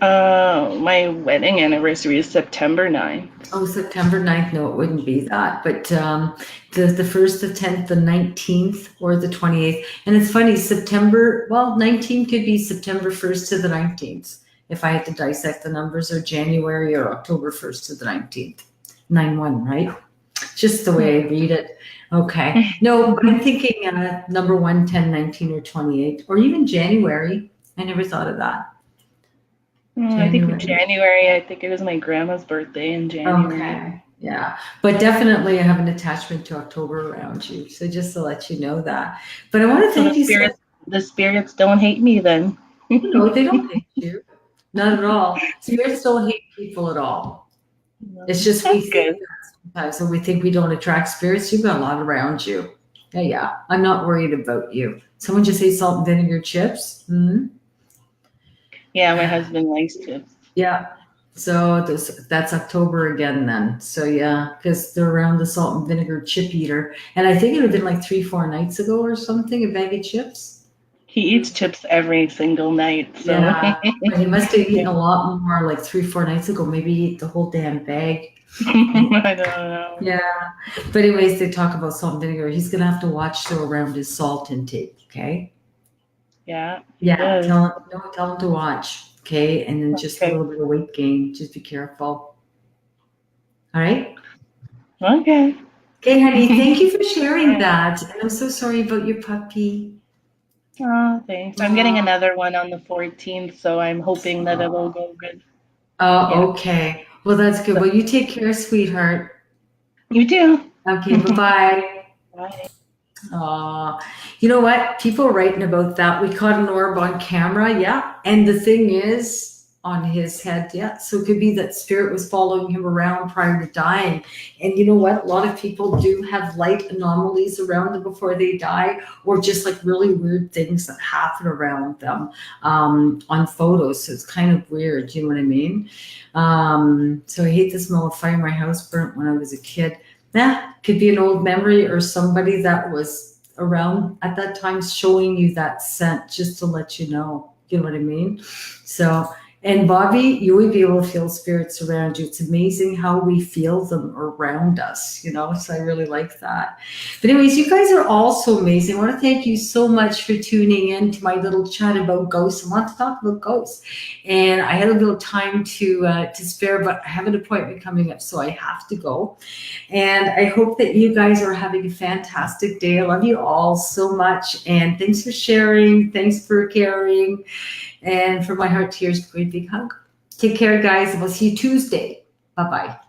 My wedding anniversary is September 9th. Oh, September 9th. No, it wouldn't be that. But the 1st, the 10th, the 19th, or the 28th. And it's funny, 19 could be September 1st to the 19th, if I had to dissect the numbers, or January or October 1st to the 19th. 9/1, right? Just the way I read it. Okay. No, but I'm thinking number 1, 10, 19, or 28, or even January. I never thought of that. I think January. I think it was my grandma's birthday in January. Okay. Yeah. But definitely I have an attachment to October around you. So just to let you know that. But I want to thank you. The spirits don't hate me then. No, they don't hate you. Not at all. Spirits don't hate people at all. It's just we think sometimes when we think we don't attract spirits, you've got a lot around you. Yeah. I'm not worried about you. Someone just ate salt and vinegar chips. Mm-hmm. Yeah, my husband likes chips. Yeah. So that's October again then. So yeah, because they're around the salt and vinegar chip eater. And I think it would have been like 3-4 nights ago or something, a bag of chips. He eats chips every single night. So. Yeah, but he must have eaten a lot more like 3-4 nights ago. Maybe he ate the whole damn bag. I don't know. Yeah. But anyways, they talk about salt and vinegar. He's going to have to watch so around his salt intake, okay? Yeah. Yeah, tell him to watch, okay? And then just a little bit of weight gain. Just be careful. All right? Okay. Okay, honey, thank you for sharing that. And I'm so sorry about your puppy. Oh, thanks. I'm getting another one on the 14th, so I'm hoping that it'll go good. Oh, okay. Well, that's good. Well, you take care, sweetheart. You too. Okay, bye-bye. Bye. You know what? People are writing about that. We caught an orb on camera, yeah. And the thing is, on his head. Yeah, so it could be that spirit was following him around prior to dying. And you know what? A lot of people do have light anomalies around them before they die, or just like really weird things that happen around them on photos. So it's kind of weird. You know what I mean? So I hate the smell of fire. My house burnt when I was a kid. Could be an old memory or somebody that was around at that time showing you that scent just to let you know. You know what I mean? So, and Bobby, you would be able to feel spirits around you. It's amazing how we feel them around us, you know? So I really like that. But anyways, you guys are all so amazing. I want to thank you so much for tuning in to my little chat about ghosts. I want to talk about ghosts. And I had a little time to spare, but I have an appointment coming up, so I have to go. And I hope that you guys are having a fantastic day. I love you all so much. And thanks for sharing. Thanks for caring. And from my heart to yours, a great big hug. Take care, guys. And we'll see you Tuesday. Bye-bye.